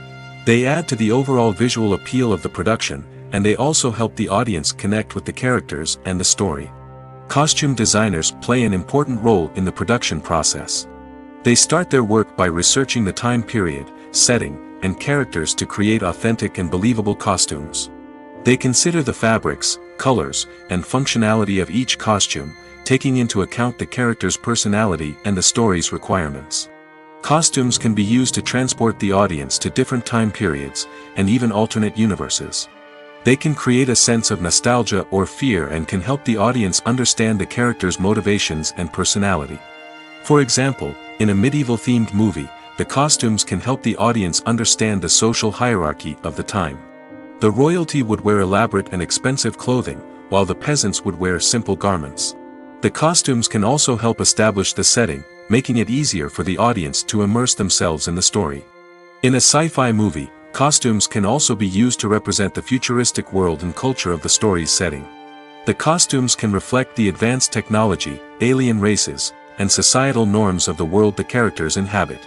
They add to the overall visual appeal of the production, and they also help the audience connect with the characters and the story. Costume designers play an important role in the production process. They start their work by researching the time period, setting, and characters to create authentic and believable costumes. They consider the fabrics, colors, and functionality of each costume, taking into account the character's personality and the story's requirements. Costumes can be used to transport the audience to different time periods, and even alternate universes. They can create a sense of nostalgia or fear and can help the audience understand the character's motivations and personality. For example, in a medieval-themed movie, the costumes can help the audience understand the social hierarchy of the time. The royalty would wear elaborate and expensive clothing, while the peasants would wear simple garments. The costumes can also help establish the setting, making it easier for the audience to immerse themselves in the story. In a sci-fi movie, costumes can also be used to represent the futuristic world and culture of the story's setting. The costumes can reflect the advanced technology, alien races, and societal norms of the world the characters inhabit.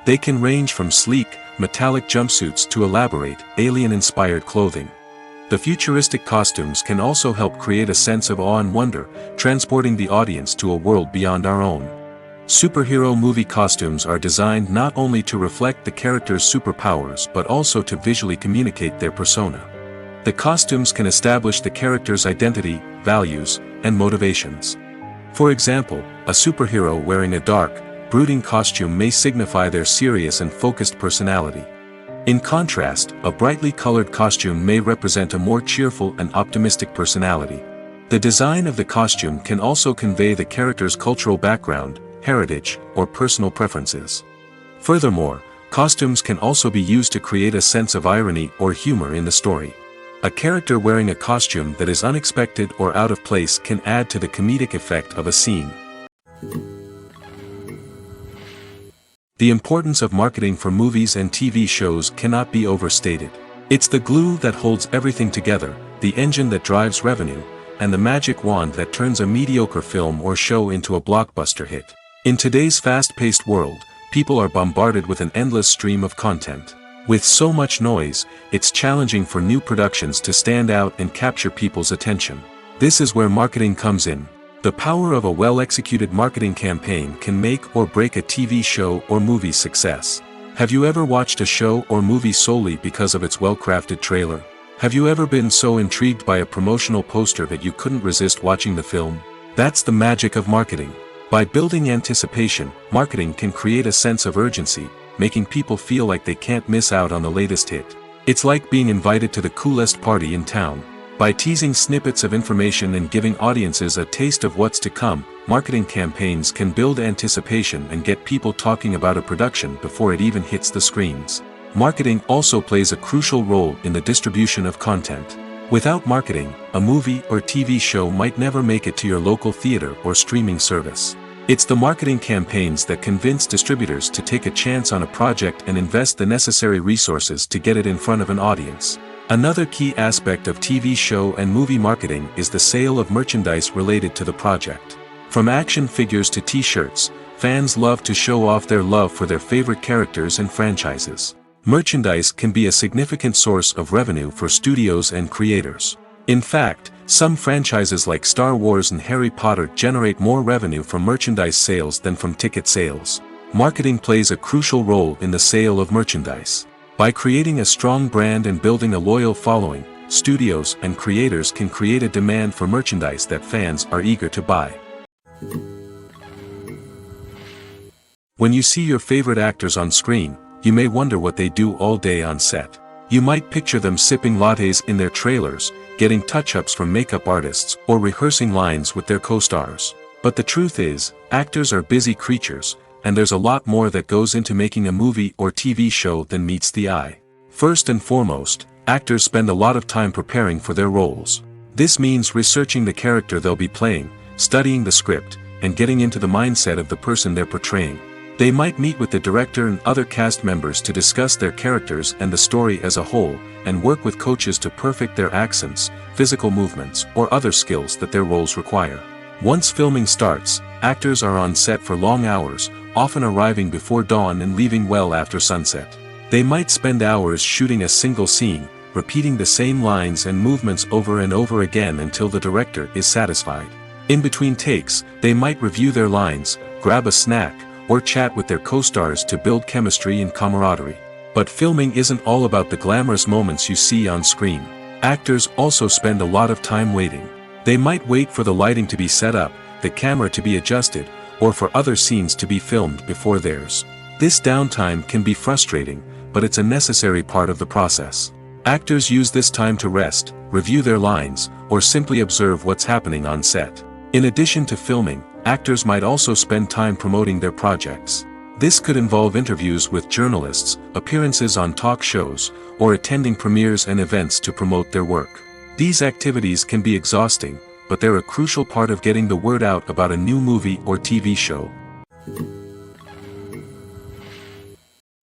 They can range from sleek, metallic jumpsuits to elaborate, alien-inspired clothing. The futuristic costumes can also help create a sense of awe and wonder, transporting the audience to a world beyond our own. Superhero movie costumes are designed not only to reflect the character's superpowers but also to visually communicate their persona. The costumes can establish the character's identity, values, and motivations. For example, a superhero wearing a dark, brooding costume may signify their serious and focused personality. In contrast, a brightly colored costume may represent a more cheerful and optimistic personality. The design of the costume can also convey the character's cultural background, heritage, or personal preferences. Furthermore, costumes can also be used to create a sense of irony or humor in the story. A character wearing a costume that is unexpected or out of place can add to the comedic effect of a scene. The importance of marketing for movies and TV shows cannot be overstated. It's the glue that holds everything together, the engine that drives revenue, and the magic wand that turns a mediocre film or show into a blockbuster hit. In today's fast-paced world, people are bombarded with an endless stream of content. With so much noise, it's challenging for new productions to stand out and capture people's attention. This is where marketing comes in. The power of a well-executed marketing campaign can make or break a TV show or movie's success. Have you ever watched a show or movie solely because of its well-crafted trailer? Have you ever been so intrigued by a promotional poster that you couldn't resist watching the film? That's the magic of marketing. By building anticipation, marketing can create a sense of urgency, making people feel like they can't miss out on the latest hit. It's like being invited to the coolest party in town. By teasing snippets of information and giving audiences a taste of what's to come, marketing campaigns can build anticipation and get people talking about a production before it even hits the screens. Marketing also plays a crucial role in the distribution of content. Without marketing, a movie or TV show might never make it to your local theater or streaming service. It's the marketing campaigns that convince distributors to take a chance on a project and invest the necessary resources to get it in front of an audience. Another key aspect of TV show and movie marketing is the sale of merchandise related to the project. From action figures to t-shirts, fans love to show off their love for their favorite characters and franchises. Merchandise can be a significant source of revenue for studios and creators. In fact, some franchises like Star Wars and Harry Potter generate more revenue from merchandise sales than from ticket sales. Marketing plays a crucial role in the sale of merchandise. By creating a strong brand and building a loyal following, studios and creators can create a demand for merchandise that fans are eager to buy. When you see your favorite actors on screen, you may wonder what they do all day on set. You might picture them sipping lattes in their trailers, getting touch-ups from makeup artists, or rehearsing lines with their co-stars. But the truth is, actors are busy creatures, and there's a lot more that goes into making a movie or TV show than meets the eye. First and foremost, actors spend a lot of time preparing for their roles. This means researching the character they'll be playing, studying the script, and getting into the mindset of the person they're portraying. They might meet with the director and other cast members to discuss their characters and the story as a whole, and work with coaches to perfect their accents, physical movements, or other skills that their roles require. Once filming starts, actors are on set for long hours, often arriving before dawn and leaving well after sunset. They might spend hours shooting a single scene, repeating the same lines and movements over and over again until the director is satisfied. In between takes, they might review their lines, grab a snack, or chat with their co-stars to build chemistry and camaraderie. But filming isn't all about the glamorous moments you see on screen. Actors also spend a lot of time waiting. They might wait for the lighting to be set up, the camera to be adjusted, or for other scenes to be filmed before theirs. This downtime can be frustrating, but it's a necessary part of the process. Actors use this time to rest, review their lines, or simply observe what's happening on set. In addition to filming, actors might also spend time promoting their projects. This could involve interviews with journalists, appearances on talk shows, or attending premieres and events to promote their work. These activities can be exhausting, but they're a crucial part of getting the word out about a new movie or TV show.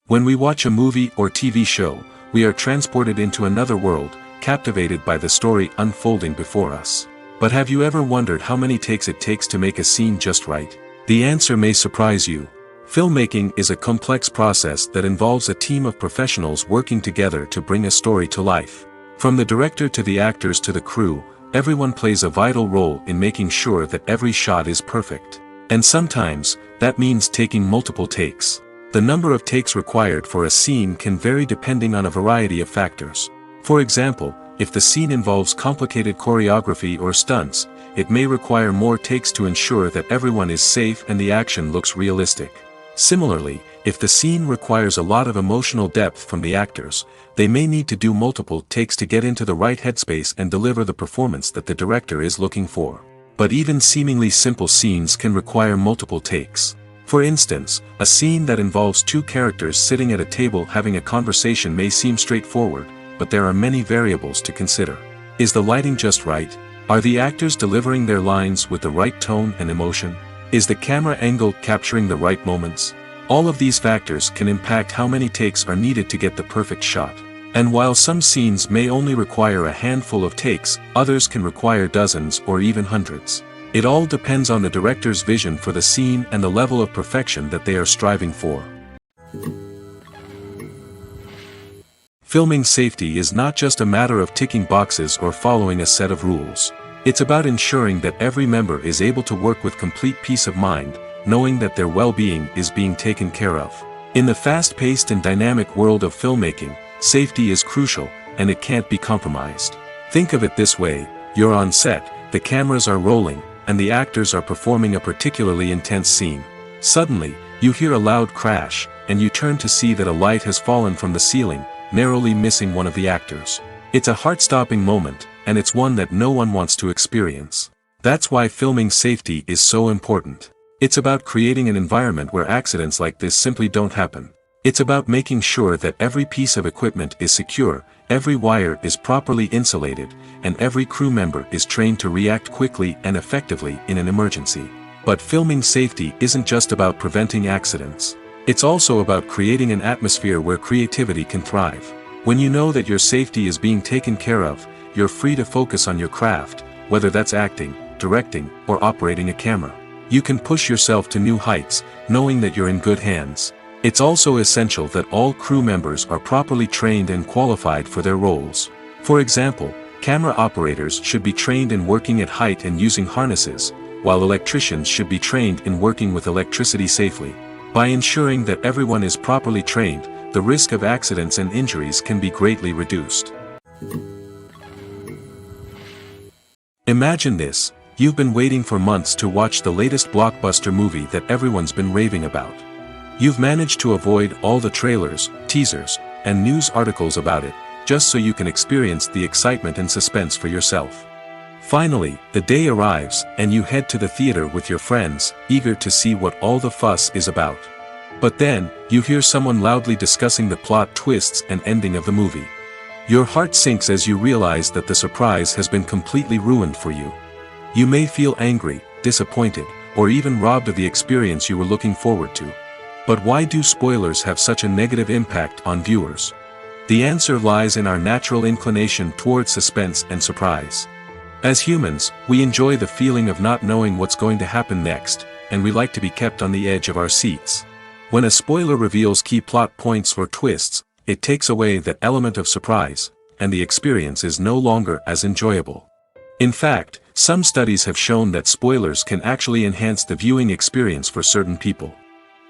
When we watch a movie or TV show, we are transported into another world, captivated by the story unfolding before us. But have you ever wondered how many takes it takes to make a scene just right? The answer may surprise you. Filmmaking is a complex process that involves a team of professionals working together to bring a story to life. From the director to the actors to the crew, everyone plays a vital role in making sure that every shot is perfect. And sometimes, that means taking multiple takes. The number of takes required for a scene can vary depending on a variety of factors. For example, if the scene involves complicated choreography or stunts, it may require more takes to ensure that everyone is safe and the action looks realistic. Similarly, if the scene requires a lot of emotional depth from the actors, they may need to do multiple takes to get into the right headspace and deliver the performance that the director is looking for. But even seemingly simple scenes can require multiple takes. For instance, a scene that involves two characters sitting at a table having a conversation may seem straightforward, but there are many variables to consider. Is the lighting just right? Are the actors delivering their lines with the right tone and emotion? Is the camera angle capturing the right moments? All of these factors can impact how many takes are needed to get the perfect shot. And while some scenes may only require a handful of takes, others can require dozens or even hundreds. It all depends on the director's vision for the scene and the level of perfection that they are striving for. Filming safety is not just a matter of ticking boxes or following a set of rules. It's about ensuring that every member is able to work with complete peace of mind, knowing that their well-being is being taken care of. In the fast-paced and dynamic world of filmmaking, safety is crucial, and it can't be compromised. Think of it this way: you're on set, the cameras are rolling, and the actors are performing a particularly intense scene. Suddenly, you hear a loud crash, and you turn to see that a light has fallen from the ceiling, narrowly missing one of the actors. It's a heart-stopping moment, and it's one that no one wants to experience. That's why filming safety is so important. It's about creating an environment where accidents like this simply don't happen. It's about making sure that every piece of equipment is secure, every wire is properly insulated, and every crew member is trained to react quickly and effectively in an emergency. But filming safety isn't just about preventing accidents. It's also about creating an atmosphere where creativity can thrive. When you know that your safety is being taken care of, you're free to focus on your craft, whether that's acting, directing, or operating a camera. You can push yourself to new heights, knowing that you're in good hands. It's also essential that all crew members are properly trained and qualified for their roles. For example, camera operators should be trained in working at height and using harnesses, while electricians should be trained in working with electricity safely. By ensuring that everyone is properly trained, the risk of accidents and injuries can be greatly reduced. Imagine this: you've been waiting for months to watch the latest blockbuster movie that everyone's been raving about. You've managed to avoid all the trailers, teasers, and news articles about it, just so you can experience the excitement and suspense for yourself. Finally, the day arrives, and you head to the theater with your friends, eager to see what all the fuss is about. But then, you hear someone loudly discussing the plot twists and ending of the movie. Your heart sinks as you realize that the surprise has been completely ruined for you. You may feel angry, disappointed, or even robbed of the experience you were looking forward to. But why do spoilers have such a negative impact on viewers? The answer lies in our natural inclination toward suspense and surprise. As humans, we enjoy the feeling of not knowing what's going to happen next, and we like to be kept on the edge of our seats. When a spoiler reveals key plot points or twists, it takes away that element of surprise, and the experience is no longer as enjoyable. In fact, some studies have shown that spoilers can actually enhance the viewing experience for certain people.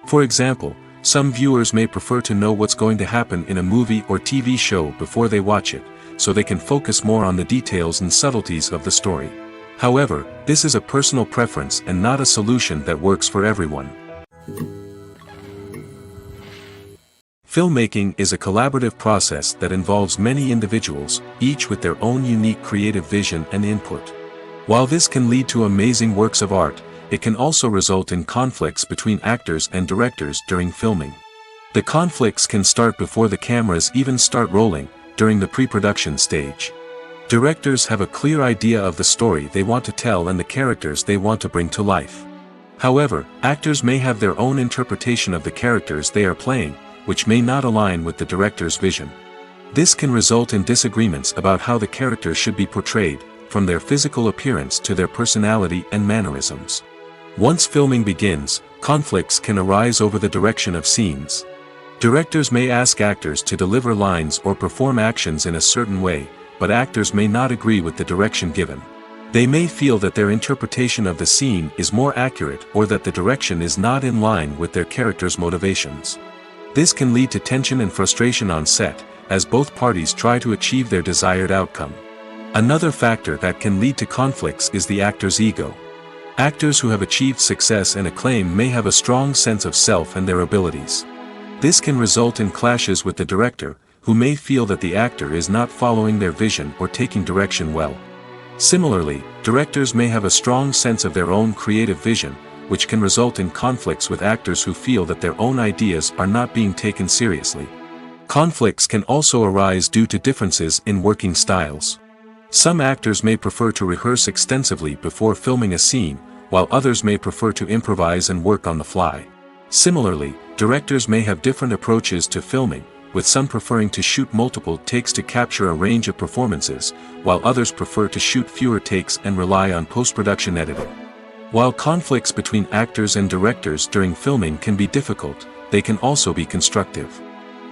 For example, some viewers may prefer to know what's going to happen in a movie or TV show before they watch it, so they can focus more on the details and subtleties of the story. However, this is a personal preference and not a solution that works for everyone. Filmmaking is a collaborative process that involves many individuals, each with their own unique creative vision and input. While this can lead to amazing works of art, it can also result in conflicts between actors and directors during filming. The conflicts can start before the cameras even start rolling, during the pre-production stage. Directors have a clear idea of the story they want to tell and the characters they want to bring to life. However, actors may have their own interpretation of the characters they are playing, which may not align with the director's vision. This can result in disagreements about how the characters should be portrayed, from their physical appearance to their personality and mannerisms. Once filming begins, conflicts can arise over the direction of scenes. Directors may ask actors to deliver lines or perform actions in a certain way, but actors may not agree with the direction given. They may feel that their interpretation of the scene is more accurate or that the direction is not in line with their character's motivations. This can lead to tension and frustration on set, as both parties try to achieve their desired outcome. Another factor that can lead to conflicts is the actor's ego. Actors who have achieved success and acclaim may have a strong sense of self and their abilities. This can result in clashes with the director, who may feel that the actor is not following their vision or taking direction well. Similarly, directors may have a strong sense of their own creative vision, which can result in conflicts with actors who feel that their own ideas are not being taken seriously. Conflicts can also arise due to differences in working styles. Some actors may prefer to rehearse extensively before filming a scene, while others may prefer to improvise and work on the fly. Similarly, directors may have different approaches to filming, with some preferring to shoot multiple takes to capture a range of performances, while others prefer to shoot fewer takes and rely on post-production editing. While conflicts between actors and directors during filming can be difficult, they can also be constructive.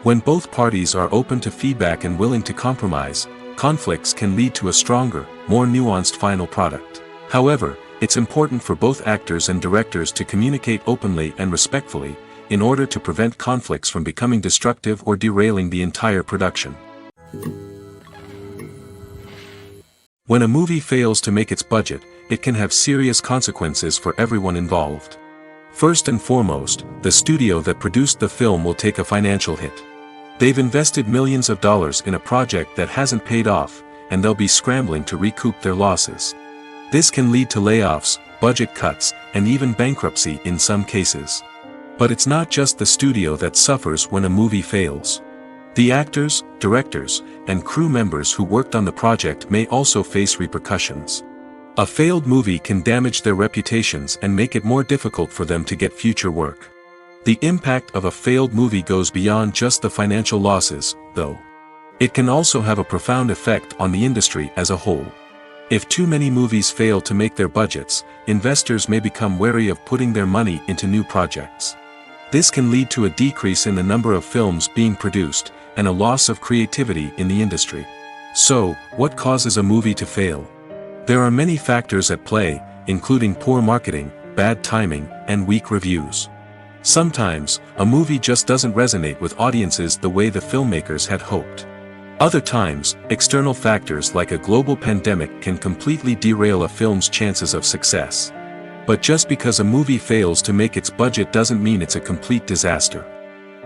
When both parties are open to feedback and willing to compromise, conflicts can lead to a stronger, more nuanced final product. However, it's important for both actors and directors to communicate openly and respectfully, in order to prevent conflicts from becoming destructive or derailing the entire production. When a movie fails to make its budget, it can have serious consequences for everyone involved. First and foremost, the studio that produced the film will take a financial hit. They've invested millions of dollars in a project that hasn't paid off, and they'll be scrambling to recoup their losses. This can lead to layoffs, budget cuts, and even bankruptcy in some cases. But it's not just the studio that suffers when a movie fails. The actors, directors, and crew members who worked on the project may also face repercussions. A failed movie can damage their reputations and make it more difficult for them to get future work. The impact of a failed movie goes beyond just the financial losses, though. It can also have a profound effect on the industry as a whole. If too many movies fail to make their budgets, investors may become wary of putting their money into new projects. This can lead to a decrease in the number of films being produced, and a loss of creativity in the industry. So, what causes a movie to fail? There are many factors at play, including poor marketing, bad timing, and weak reviews. Sometimes, a movie just doesn't resonate with audiences the way the filmmakers had hoped. Other times, external factors like a global pandemic can completely derail a film's chances of success. But just because a movie fails to make its budget doesn't mean it's a complete disaster.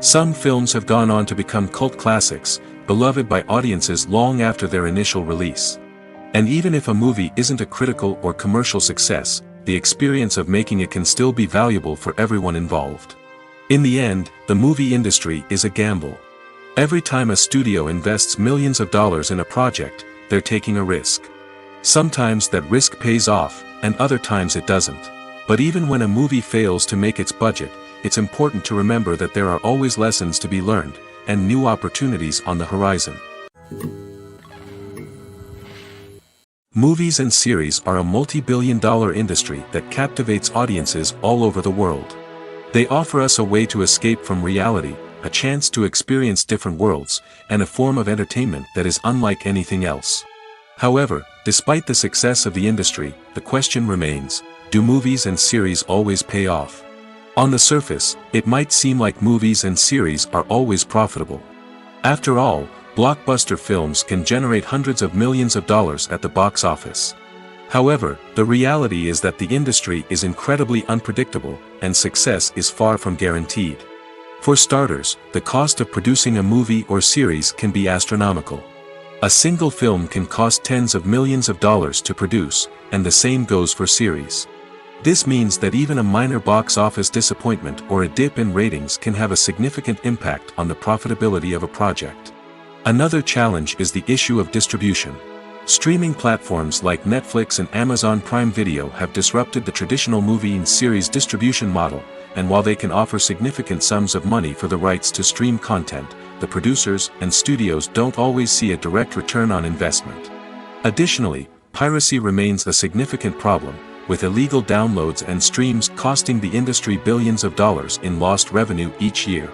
Some films have gone on to become cult classics, beloved by audiences long after their initial release. And even if a movie isn't a critical or commercial success, the experience of making it can still be valuable for everyone involved. In the end, the movie industry is a gamble. Every time a studio invests millions of dollars in a project, they're taking a risk. Sometimes that risk pays off, and other times it doesn't. But even when a movie fails to make its budget, it's important to remember that there are always lessons to be learned, and new opportunities on the horizon. Movies and series are a multi-billion-dollar industry that captivates audiences all over the world. They offer us a way to escape from reality, a chance to experience different worlds, and a form of entertainment that is unlike anything else. However, despite the success of the industry, the question remains, do movies and series always pay off? On the surface, it might seem like movies and series are always profitable. After all, blockbuster films can generate hundreds of millions of dollars at the box office. However, the reality is that the industry is incredibly unpredictable, and success is far from guaranteed. For starters, the cost of producing a movie or series can be astronomical. A single film can cost tens of millions of dollars to produce, and the same goes for series. This means that even a minor box office disappointment or a dip in ratings can have a significant impact on the profitability of a project. Another challenge is the issue of distribution. Streaming platforms like Netflix and Amazon Prime Video have disrupted the traditional movie and series distribution model, and while they can offer significant sums of money for the rights to stream content, the producers and studios don't always see a direct return on investment. Additionally, piracy remains a significant problem, with illegal downloads and streams costing the industry billions of dollars in lost revenue each year.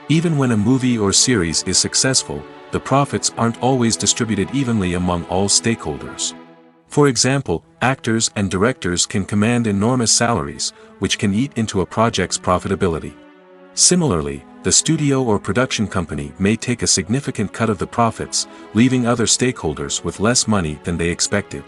Even when a movie or series is successful, the profits aren't always distributed evenly among all stakeholders. For example, actors and directors can command enormous salaries, which can eat into a project's profitability. Similarly, the studio or production company may take a significant cut of the profits, leaving other stakeholders with less money than they expected.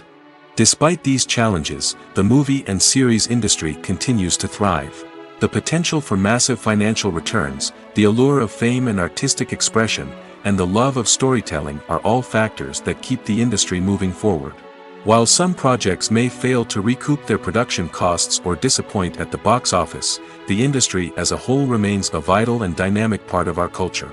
Despite these challenges, the movie and series industry continues to thrive. The potential for massive financial returns, the allure of fame and artistic expression, and the love of storytelling are all factors that keep the industry moving forward. While some projects may fail to recoup their production costs or disappoint at the box office, the industry as a whole remains a vital and dynamic part of our culture.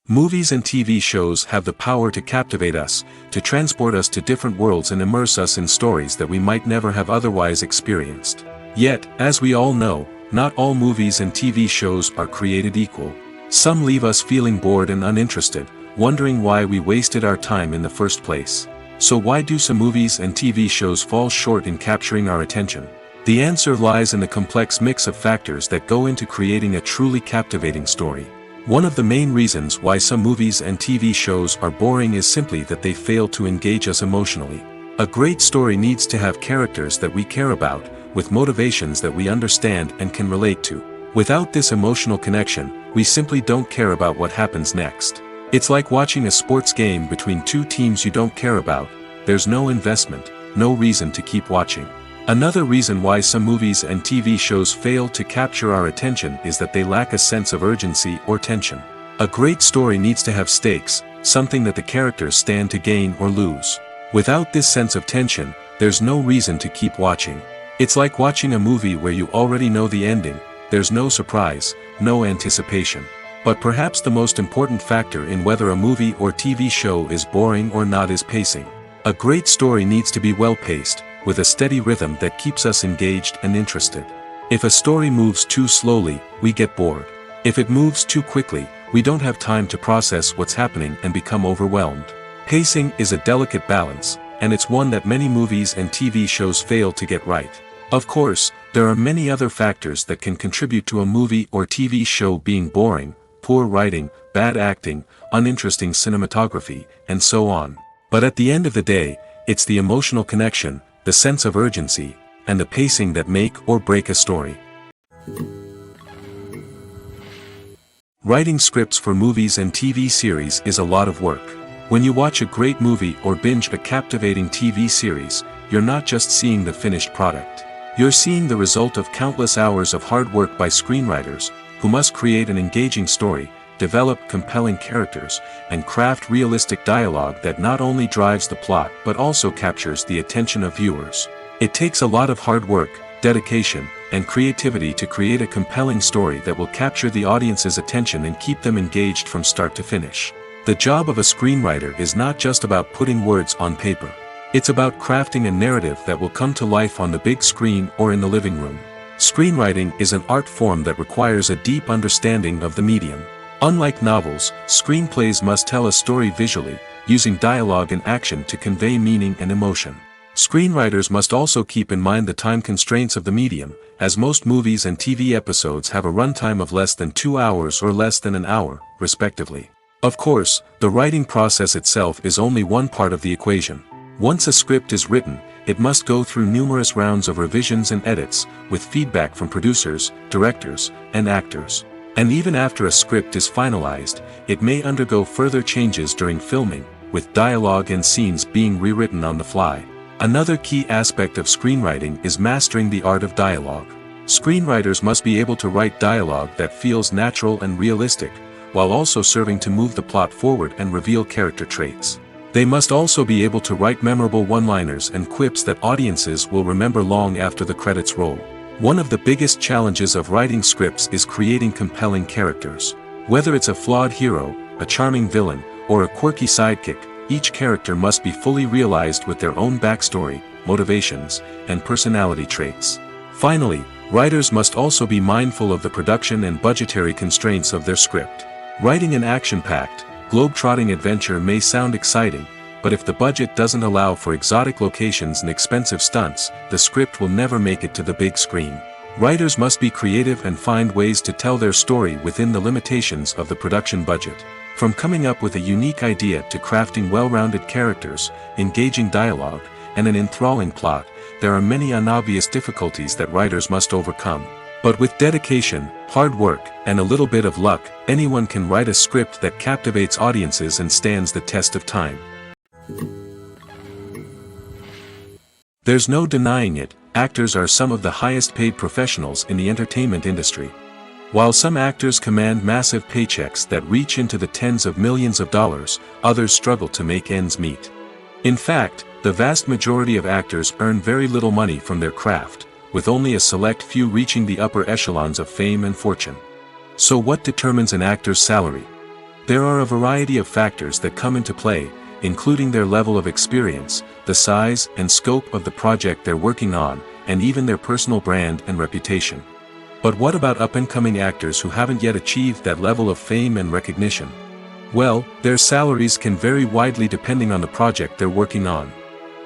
Movies and TV shows have the power to captivate us, to transport us to different worlds and immerse us in stories that we might never have otherwise experienced. Yet, as we all know, not all movies and TV shows are created equal. Some leave us feeling bored and uninterested, wondering why we wasted our time in the first place. So why do some movies and TV shows fall short in capturing our attention? The answer lies in the complex mix of factors that go into creating a truly captivating story. One of the main reasons why some movies and TV shows are boring is simply that they fail to engage us emotionally. A great story needs to have characters that we care about, with motivations that we understand and can relate to. Without this emotional connection, we simply don't care about what happens next. It's like watching a sports game between two teams you don't care about, there's no investment, no reason to keep watching. Another reason why some movies and TV shows fail to capture our attention is that they lack a sense of urgency or tension. A great story needs to have stakes, something that the characters stand to gain or lose. Without this sense of tension, there's no reason to keep watching. It's like watching a movie where you already know the ending, there's no surprise, no anticipation. But perhaps the most important factor in whether a movie or TV show is boring or not is pacing. A great story needs to be well paced, with a steady rhythm that keeps us engaged and interested. If a story moves too slowly, we get bored. If it moves too quickly, we don't have time to process what's happening and become overwhelmed. Pacing is a delicate balance, and it's one that many movies and TV shows fail to get right. Of course, there are many other factors that can contribute to a movie or TV show being boring: poor writing, bad acting, uninteresting cinematography, and so on. But at the end of the day, it's the emotional connection, the sense of urgency, and the pacing that make or break a story. Writing scripts for movies and TV series is a lot of work. When you watch a great movie or binge a captivating TV series, you're not just seeing the finished product. You're seeing the result of countless hours of hard work by screenwriters, who must create an engaging story, develop compelling characters, and craft realistic dialogue that not only drives the plot but also captures the attention of viewers. It takes a lot of hard work, dedication, and creativity to create a compelling story that will capture the audience's attention and keep them engaged from start to finish. The job of a screenwriter is not just about putting words on paper. It's about crafting a narrative that will come to life on the big screen or in the living room. Screenwriting is an art form that requires a deep understanding of the medium. Unlike novels, screenplays must tell a story visually, using dialogue and action to convey meaning and emotion. Screenwriters must also keep in mind the time constraints of the medium, as most movies and TV episodes have a runtime of less than 2 hours or less than an hour, respectively. Of course, the writing process itself is only one part of the equation. Once a script is written, it must go through numerous rounds of revisions and edits, with feedback from producers, directors, and actors. And even after a script is finalized, it may undergo further changes during filming, with dialogue and scenes being rewritten on the fly. Another key aspect of screenwriting is mastering the art of dialogue. Screenwriters must be able to write dialogue that feels natural and realistic, while also serving to move the plot forward and reveal character traits. They must also be able to write memorable one-liners and quips that audiences will remember long after the credits roll. One of the biggest challenges of writing scripts is creating compelling characters. Whether it's a flawed hero, a charming villain, or a quirky sidekick, each character must be fully realized with their own backstory, motivations, and personality traits. Finally, writers must also be mindful of the production and budgetary constraints of their script. Writing an action-packed, globe-trotting adventure may sound exciting, but if the budget doesn't allow for exotic locations and expensive stunts, the script will never make it to the big screen. Writers must be creative and find ways to tell their story within the limitations of the production budget. From coming up with a unique idea to crafting well-rounded characters, engaging dialogue, and an enthralling plot, there are many unobvious difficulties that writers must overcome. But with dedication, hard work, and a little bit of luck, anyone can write a script that captivates audiences and stands the test of time. There's no denying it, actors are some of the highest paid professionals in the entertainment industry. While some actors command massive paychecks that reach into the tens of millions of dollars, others struggle to make ends meet. In fact, the vast majority of actors earn very little money from their craft, with only a select few reaching the upper echelons of fame and fortune. So what determines an actor's salary? There are a variety of factors that come into play, including their level of experience, the size and scope of the project they're working on, and even their personal brand and reputation. But what about up-and-coming actors who haven't yet achieved that level of fame and recognition? Well, their salaries can vary widely depending on the project they're working on.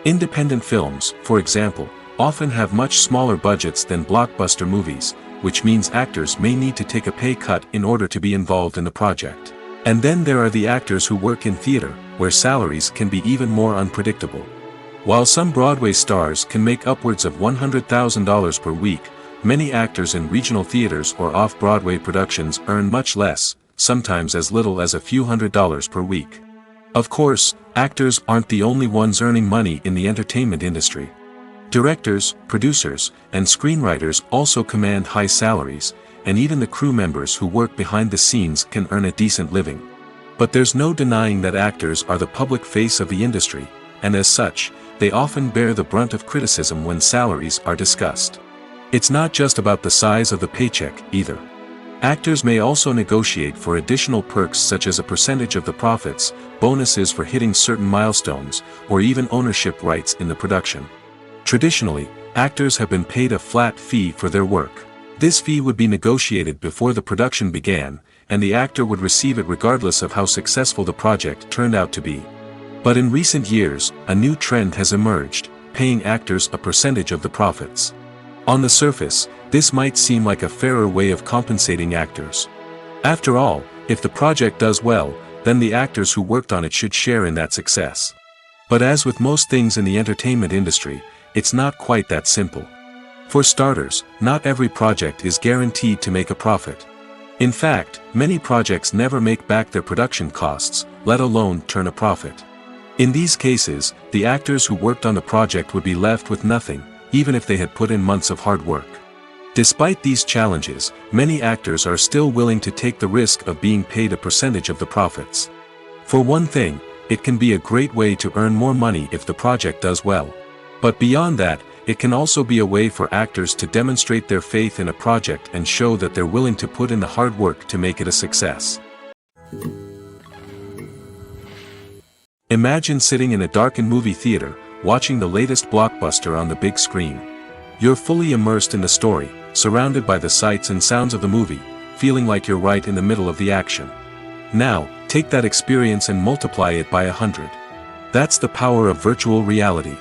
Independent films, for example, often have much smaller budgets than blockbuster movies, which means actors may need to take a pay cut in order to be involved in the project. And then there are the actors who work in theater, where salaries can be even more unpredictable. While some Broadway stars can make upwards of $100,000 per week, many actors in regional theaters or off-Broadway productions earn much less, sometimes as little as a few $100s per week. Of course, actors aren't the only ones earning money in the entertainment industry. Directors, producers, and screenwriters also command high salaries, and even the crew members who work behind the scenes can earn a decent living. But there's no denying that actors are the public face of the industry, and as such, they often bear the brunt of criticism when salaries are discussed. It's not just about the size of the paycheck, either. Actors may also negotiate for additional perks such as a percentage of the profits, bonuses for hitting certain milestones, or even ownership rights in the production. Traditionally, actors have been paid a flat fee for their work. This fee would be negotiated before the production began, and the actor would receive it regardless of how successful the project turned out to be. But in recent years, a new trend has emerged, paying actors a percentage of the profits. On the surface, this might seem like a fairer way of compensating actors. After all, if the project does well, then the actors who worked on it should share in that success. But as with most things in the entertainment industry, it's not quite that simple. For starters, not every project is guaranteed to make a profit. In fact, many projects never make back their production costs, let alone turn a profit. In these cases, the actors who worked on the project would be left with nothing, even if they had put in months of hard work. Despite these challenges, many actors are still willing to take the risk of being paid a percentage of the profits. For one thing, it can be a great way to earn more money if the project does well. But beyond that, it can also be a way for actors to demonstrate their faith in a project and show that they're willing to put in the hard work to make it a success. Imagine sitting in a darkened movie theater, watching the latest blockbuster on the big screen. You're fully immersed in the story, surrounded by the sights and sounds of the movie, feeling like you're right in the middle of the action. Now, take that experience and multiply it by 100. That's the power of virtual reality.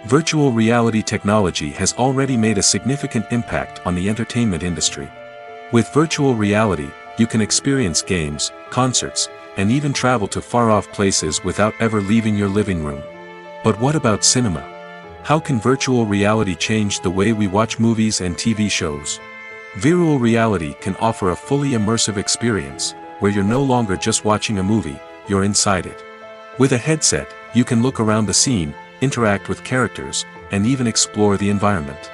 Virtual reality technology has already made a significant impact on the entertainment industry. With virtual reality, you can experience games, concerts, and even travel to far-off places without ever leaving your living room. But what about cinema? How can virtual reality change the way we watch movies and TV shows? Virtual reality can offer a fully immersive experience, where you're no longer just watching a movie, you're inside it. With a headset, you can look around the scene, interact with characters, and even explore the environment.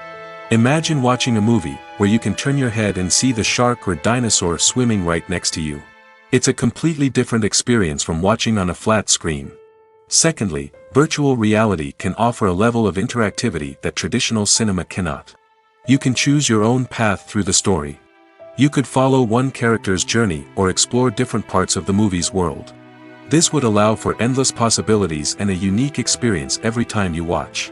Imagine watching a movie where you can turn your head and see the shark or dinosaur swimming right next to you. It's a completely different experience from watching on a flat screen. Secondly, virtual reality can offer a level of interactivity that traditional cinema cannot. You can choose your own path through the story. You could follow one character's journey or explore different parts of the movie's world. This would allow for endless possibilities and a unique experience every time you watch.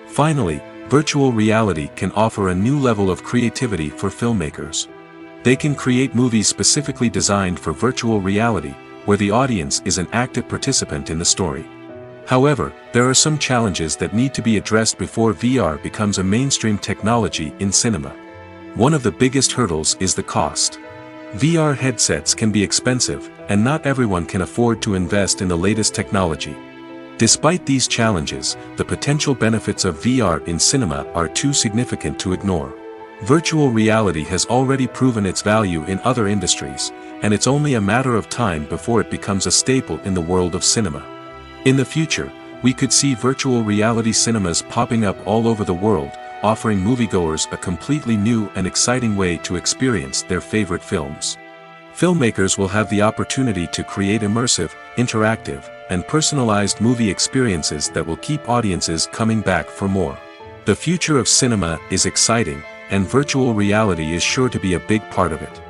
Finally, virtual reality can offer a new level of creativity for filmmakers. They can create movies specifically designed for virtual reality, where the audience is an active participant in the story. However, there are some challenges that need to be addressed before VR becomes a mainstream technology in cinema. One of the biggest hurdles is the cost. VR headsets can be expensive, and not everyone can afford to invest in the latest technology. Despite these challenges, the potential benefits of VR in cinema are too significant to ignore. Virtual reality has already proven its value in other industries, and it's only a matter of time before it becomes a staple in the world of cinema. In the future, we could see virtual reality cinemas popping up all over the world, offering moviegoers a completely new and exciting way to experience their favorite films. Filmmakers will have the opportunity to create immersive, interactive, and personalized movie experiences that will keep audiences coming back for more. The future of cinema is exciting, and virtual reality is sure to be a big part of it.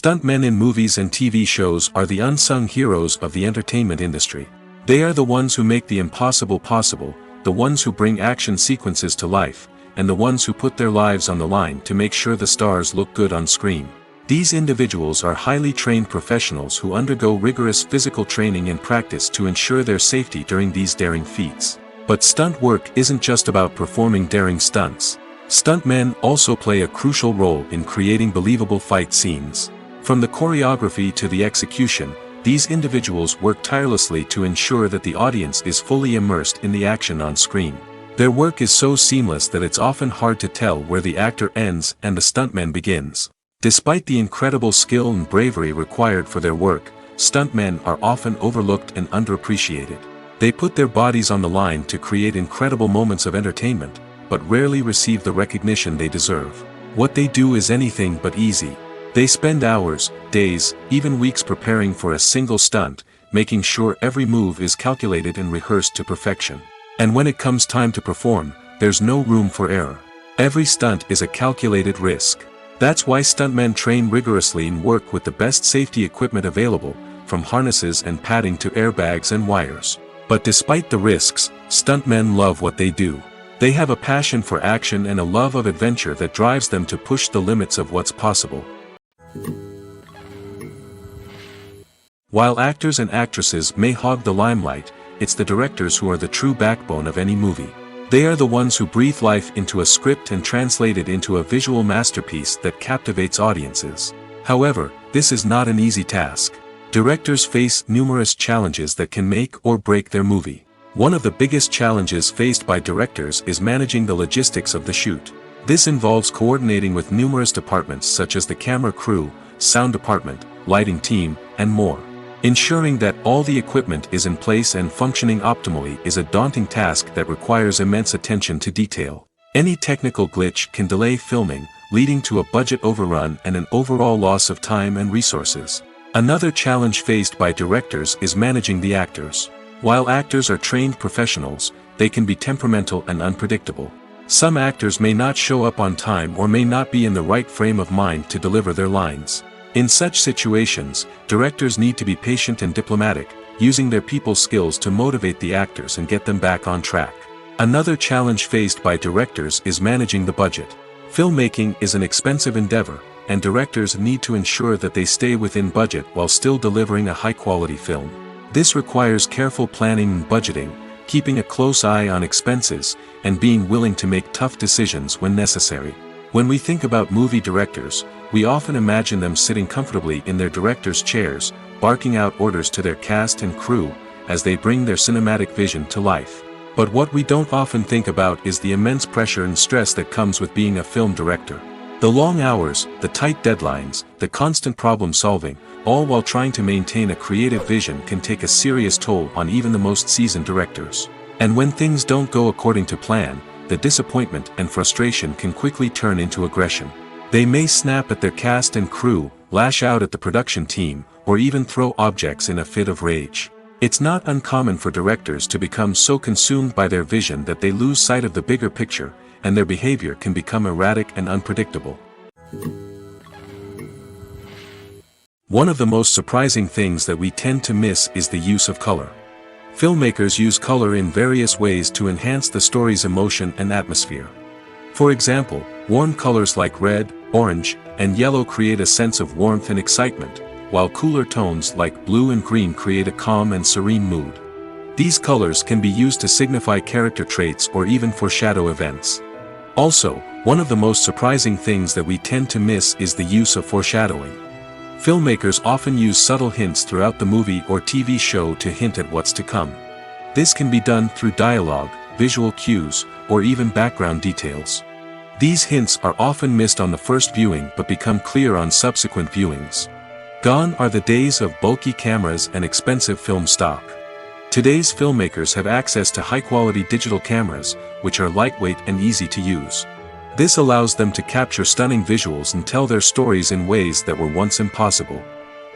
Stuntmen in movies and TV shows are the unsung heroes of the entertainment industry. They are the ones who make the impossible possible, the ones who bring action sequences to life, and the ones who put their lives on the line to make sure the stars look good on screen. These individuals are highly trained professionals who undergo rigorous physical training and practice to ensure their safety during these daring feats. But stunt work isn't just about performing daring stunts. Stuntmen also play a crucial role in creating believable fight scenes. From the choreography to the execution, these individuals work tirelessly to ensure that the audience is fully immersed in the action on screen. Their work is so seamless that it's often hard to tell where the actor ends and the stuntman begins. Despite the incredible skill and bravery required for their work, stuntmen are often overlooked and underappreciated. They put their bodies on the line to create incredible moments of entertainment, but rarely receive the recognition they deserve. What they do is anything but easy. They spend hours, days, even weeks preparing for a single stunt, making sure every move is calculated and rehearsed to perfection. And when it comes time to perform, there's no room for error. Every stunt is a calculated risk. That's why stuntmen train rigorously and work with the best safety equipment available, from harnesses and padding to airbags and wires. But despite the risks, stuntmen love what they do. They have a passion for action and a love of adventure that drives them to push the limits of what's possible. While actors and actresses may hog the limelight, it's the directors who are the true backbone of any movie. They are the ones who breathe life into a script and translate it into a visual masterpiece that captivates audiences. However, this is not an easy task. Directors face numerous challenges that can make or break their movie. One of the biggest challenges faced by directors is managing the logistics of the shoot. This involves coordinating with numerous departments such as the camera crew, sound department, lighting team, and more. Ensuring that all the equipment is in place and functioning optimally is a daunting task that requires immense attention to detail. Any technical glitch can delay filming, leading to a budget overrun and an overall loss of time and resources. Another challenge faced by directors is managing the actors. While actors are trained professionals, they can be temperamental and unpredictable. Some actors may not show up on time or may not be in the right frame of mind to deliver their lines. In such situations, directors need to be patient and diplomatic, using their people skills to motivate the actors and get them back on track. Another challenge faced by directors is managing the budget. Filmmaking is an expensive endeavor, and directors need to ensure that they stay within budget while still delivering a high-quality film. This requires careful planning and budgeting, keeping a close eye on expenses, and being willing to make tough decisions when necessary. When we think about movie directors, we often imagine them sitting comfortably in their director's chairs, barking out orders to their cast and crew, as they bring their cinematic vision to life. But what we don't often think about is the immense pressure and stress that comes with being a film director. The long hours, the tight deadlines, the constant problem solving, all while trying to maintain a creative vision can take a serious toll on even the most seasoned directors. And when things don't go according to plan, the disappointment and frustration can quickly turn into aggression. They may snap at their cast and crew, lash out at the production team, or even throw objects in a fit of rage. It's not uncommon for directors to become so consumed by their vision that they lose sight of the bigger picture, and their behavior can become erratic and unpredictable. One of the most surprising things that we tend to miss is the use of color. Filmmakers use color in various ways to enhance the story's emotion and atmosphere. For example, warm colors like red, orange, and yellow create a sense of warmth and excitement, while cooler tones like blue and green create a calm and serene mood. These colors can be used to signify character traits or even foreshadow events. Also, one of the most surprising things that we tend to miss is the use of foreshadowing. Filmmakers often use subtle hints throughout the movie or TV show to hint at what's to come. This can be done through dialogue, visual cues, or even background details. These hints are often missed on the first viewing but become clear on subsequent viewings. Gone are the days of bulky cameras and expensive film stock. Today's filmmakers have access to high-quality digital cameras, which are lightweight and easy to use. This allows them to capture stunning visuals and tell their stories in ways that were once impossible.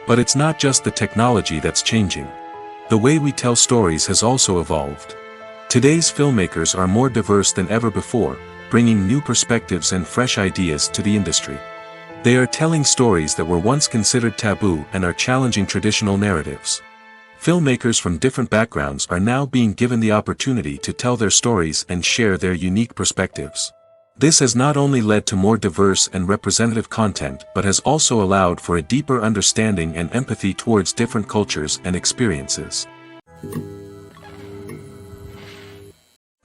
But it's not just the technology that's changing. The way we tell stories has also evolved. Today's filmmakers are more diverse than ever before, bringing new perspectives and fresh ideas to the industry. They are telling stories that were once considered taboo and are challenging traditional narratives. Filmmakers from different backgrounds are now being given the opportunity to tell their stories and share their unique perspectives. This has not only led to more diverse and representative content but has also allowed for a deeper understanding and empathy towards different cultures and experiences.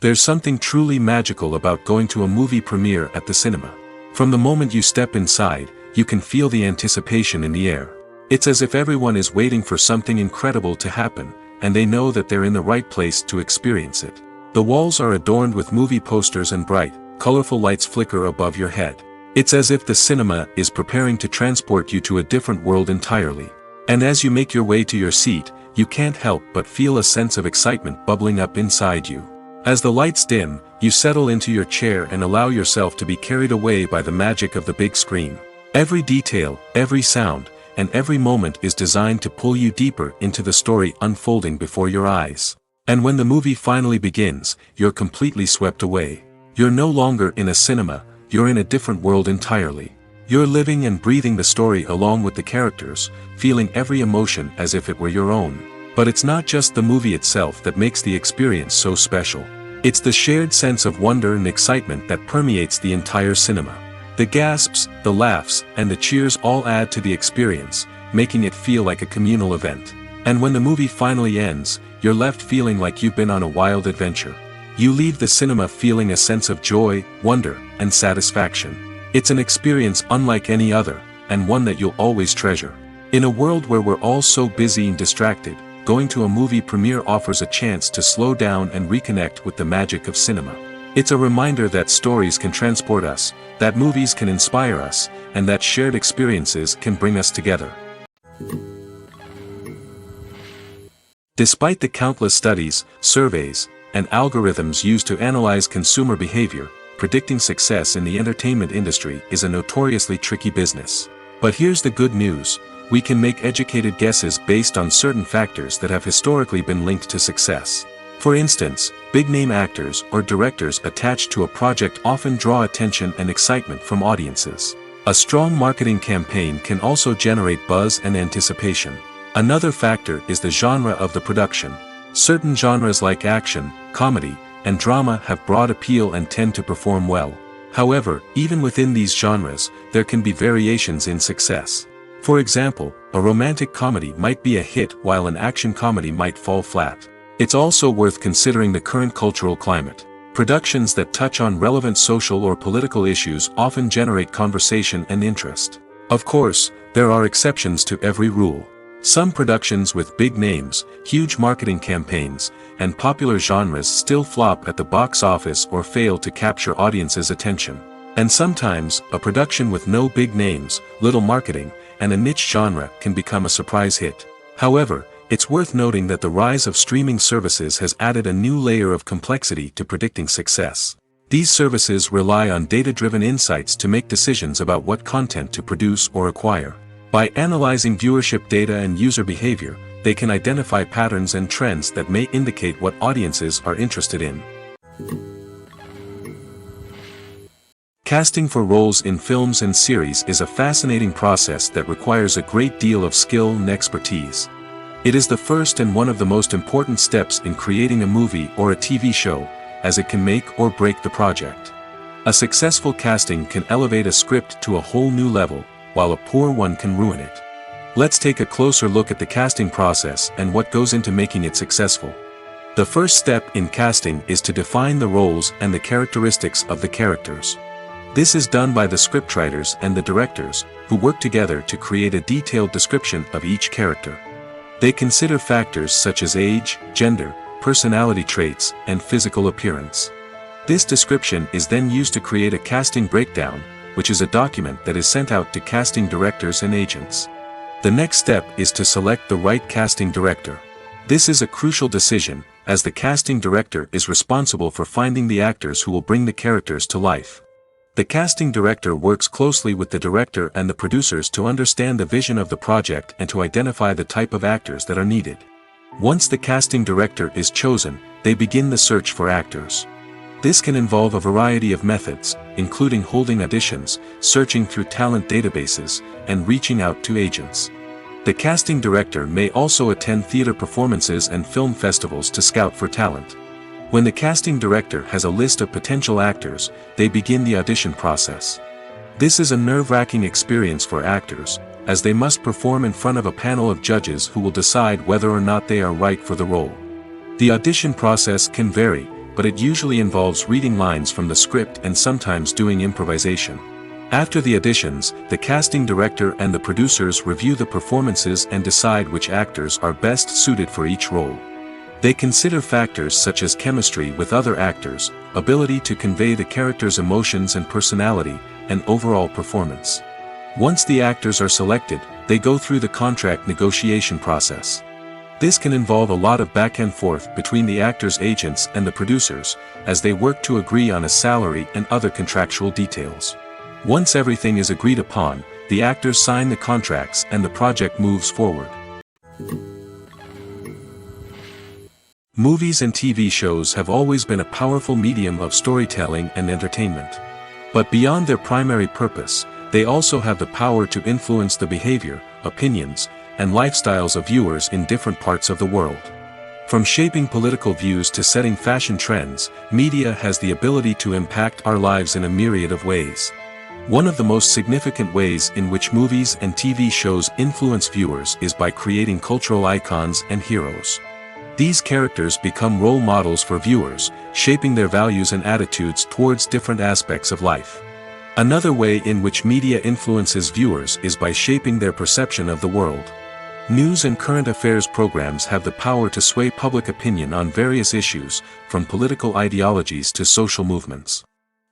There's something truly magical about going to a movie premiere at the cinema. From the moment you step inside, you can feel the anticipation in the air. It's as if everyone is waiting for something incredible to happen, and they know that they're in the right place to experience it. The walls are adorned with movie posters and bright, colorful lights flicker above your head. It's as if the cinema is preparing to transport you to a different world entirely. And as you make your way to your seat, you can't help but feel a sense of excitement bubbling up inside you. As the lights dim, you settle into your chair and allow yourself to be carried away by the magic of the big screen. Every detail, every sound, and every moment is designed to pull you deeper into the story unfolding before your eyes. And when the movie finally begins, you're completely swept away. You're no longer in a cinema, you're in a different world entirely. You're living and breathing the story along with the characters, feeling every emotion as if it were your own. But it's not just the movie itself that makes the experience so special. It's the shared sense of wonder and excitement that permeates the entire cinema. The gasps, the laughs, and the cheers all add to the experience, making it feel like a communal event. And when the movie finally ends, you're left feeling like you've been on a wild adventure. You leave the cinema feeling a sense of joy, wonder, and satisfaction. It's an experience unlike any other, and one that you'll always treasure. In a world where we're all so busy and distracted, going to a movie premiere offers a chance to slow down and reconnect with the magic of cinema. It's a reminder that stories can transport us, that movies can inspire us, and that shared experiences can bring us together. Despite the countless studies, surveys, and algorithms used to analyze consumer behavior, predicting success in the entertainment industry is a notoriously tricky business. But here's the good news: we can make educated guesses based on certain factors that have historically been linked to success. For instance, big-name actors or directors attached to a project often draw attention and excitement from audiences. A strong marketing campaign can also generate buzz and anticipation. Another factor is the genre of the production. Certain genres like action, comedy, and drama have broad appeal and tend to perform well. However, even within these genres, there can be variations in success. For example, a romantic comedy might be a hit while an action comedy might fall flat. It's also worth considering the current cultural climate. Productions that touch on relevant social or political issues often generate conversation and interest. Of course, there are exceptions to every rule. Some productions with big names, huge marketing campaigns, and popular genres still flop at the box office or fail to capture audiences' attention. And sometimes, a production with no big names, little marketing, and a niche genre can become a surprise hit. However, it's worth noting that the rise of streaming services has added a new layer of complexity to predicting success. These services rely on data-driven insights to make decisions about what content to produce or acquire. By analyzing viewership data and user behavior, they can identify patterns and trends that may indicate what audiences are interested in. Casting for roles in films and series is a fascinating process that requires a great deal of skill and expertise. It is the first and one of the most important steps in creating a movie or a TV show, as it can make or break the project. A successful casting can elevate a script to a whole new level, while a poor one can ruin it. Let's take a closer look at the casting process and what goes into making it successful. The first step in casting is to define the roles and the characteristics of the characters. This is done by the scriptwriters and the directors, who work together to create a detailed description of each character. They consider factors such as age, gender, personality traits, and physical appearance. This description is then used to create a casting breakdown, which is a document that is sent out to casting directors and agents. The next step is to select the right casting director. This is a crucial decision, as the casting director is responsible for finding the actors who will bring the characters to life. The casting director works closely with the director and the producers to understand the vision of the project and to identify the type of actors that are needed. Once the casting director is chosen, they begin the search for actors. This can involve a variety of methods, including holding auditions, searching through talent databases, and reaching out to agents. The casting director may also attend theater performances and film festivals to scout for talent. When the casting director has a list of potential actors, they begin the audition process. This is a nerve-wracking experience for actors, as they must perform in front of a panel of judges who will decide whether or not they are right for the role. The audition process can vary, but it usually involves reading lines from the script and sometimes doing improvisation. After the auditions, the casting director and the producers review the performances and decide which actors are best suited for each role. They consider factors such as chemistry with other actors, ability to convey the character's emotions and personality, and overall performance. Once the actors are selected, they go through the contract negotiation process. This can involve a lot of back and forth between the actors' agents and the producers, as they work to agree on a salary and other contractual details. Once everything is agreed upon, the actors sign the contracts and the project moves forward. Movies and TV shows have always been a powerful medium of storytelling and entertainment. But beyond their primary purpose, they also have the power to influence the behavior, opinions, and lifestyles of viewers in different parts of the world. From shaping political views to setting fashion trends, media has the ability to impact our lives in a myriad of ways. One of the most significant ways in which movies and TV shows influence viewers is by creating cultural icons and heroes. These characters become role models for viewers, shaping their values and attitudes towards different aspects of life. Another way in which media influences viewers is by shaping their perception of the world. News and current affairs programs have the power to sway public opinion on various issues, from political ideologies to social movements.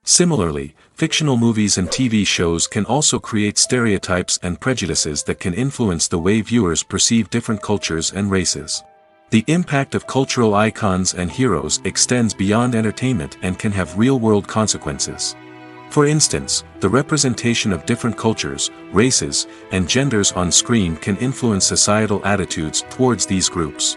Similarly, fictional movies and TV shows can also create stereotypes and prejudices that can influence the way viewers perceive different cultures and races. The impact of cultural icons and heroes extends beyond entertainment and can have real-world consequences. For instance, the representation of different cultures, races, and genders on screen can influence societal attitudes towards these groups.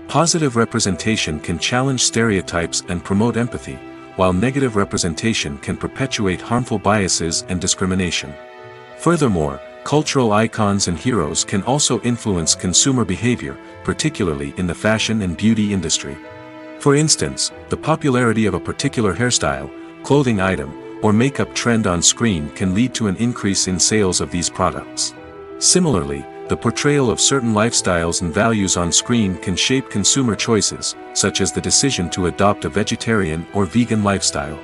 Positive representation can challenge stereotypes and promote empathy, while negative representation can perpetuate harmful biases and discrimination. Furthermore, cultural icons and heroes can also influence consumer behavior, particularly in the fashion and beauty industry. For instance, the popularity of a particular hairstyle, clothing item, or makeup trend on screen can lead to an increase in sales of these products. Similarly, the portrayal of certain lifestyles and values on screen can shape consumer choices, such as the decision to adopt a vegetarian or vegan lifestyle.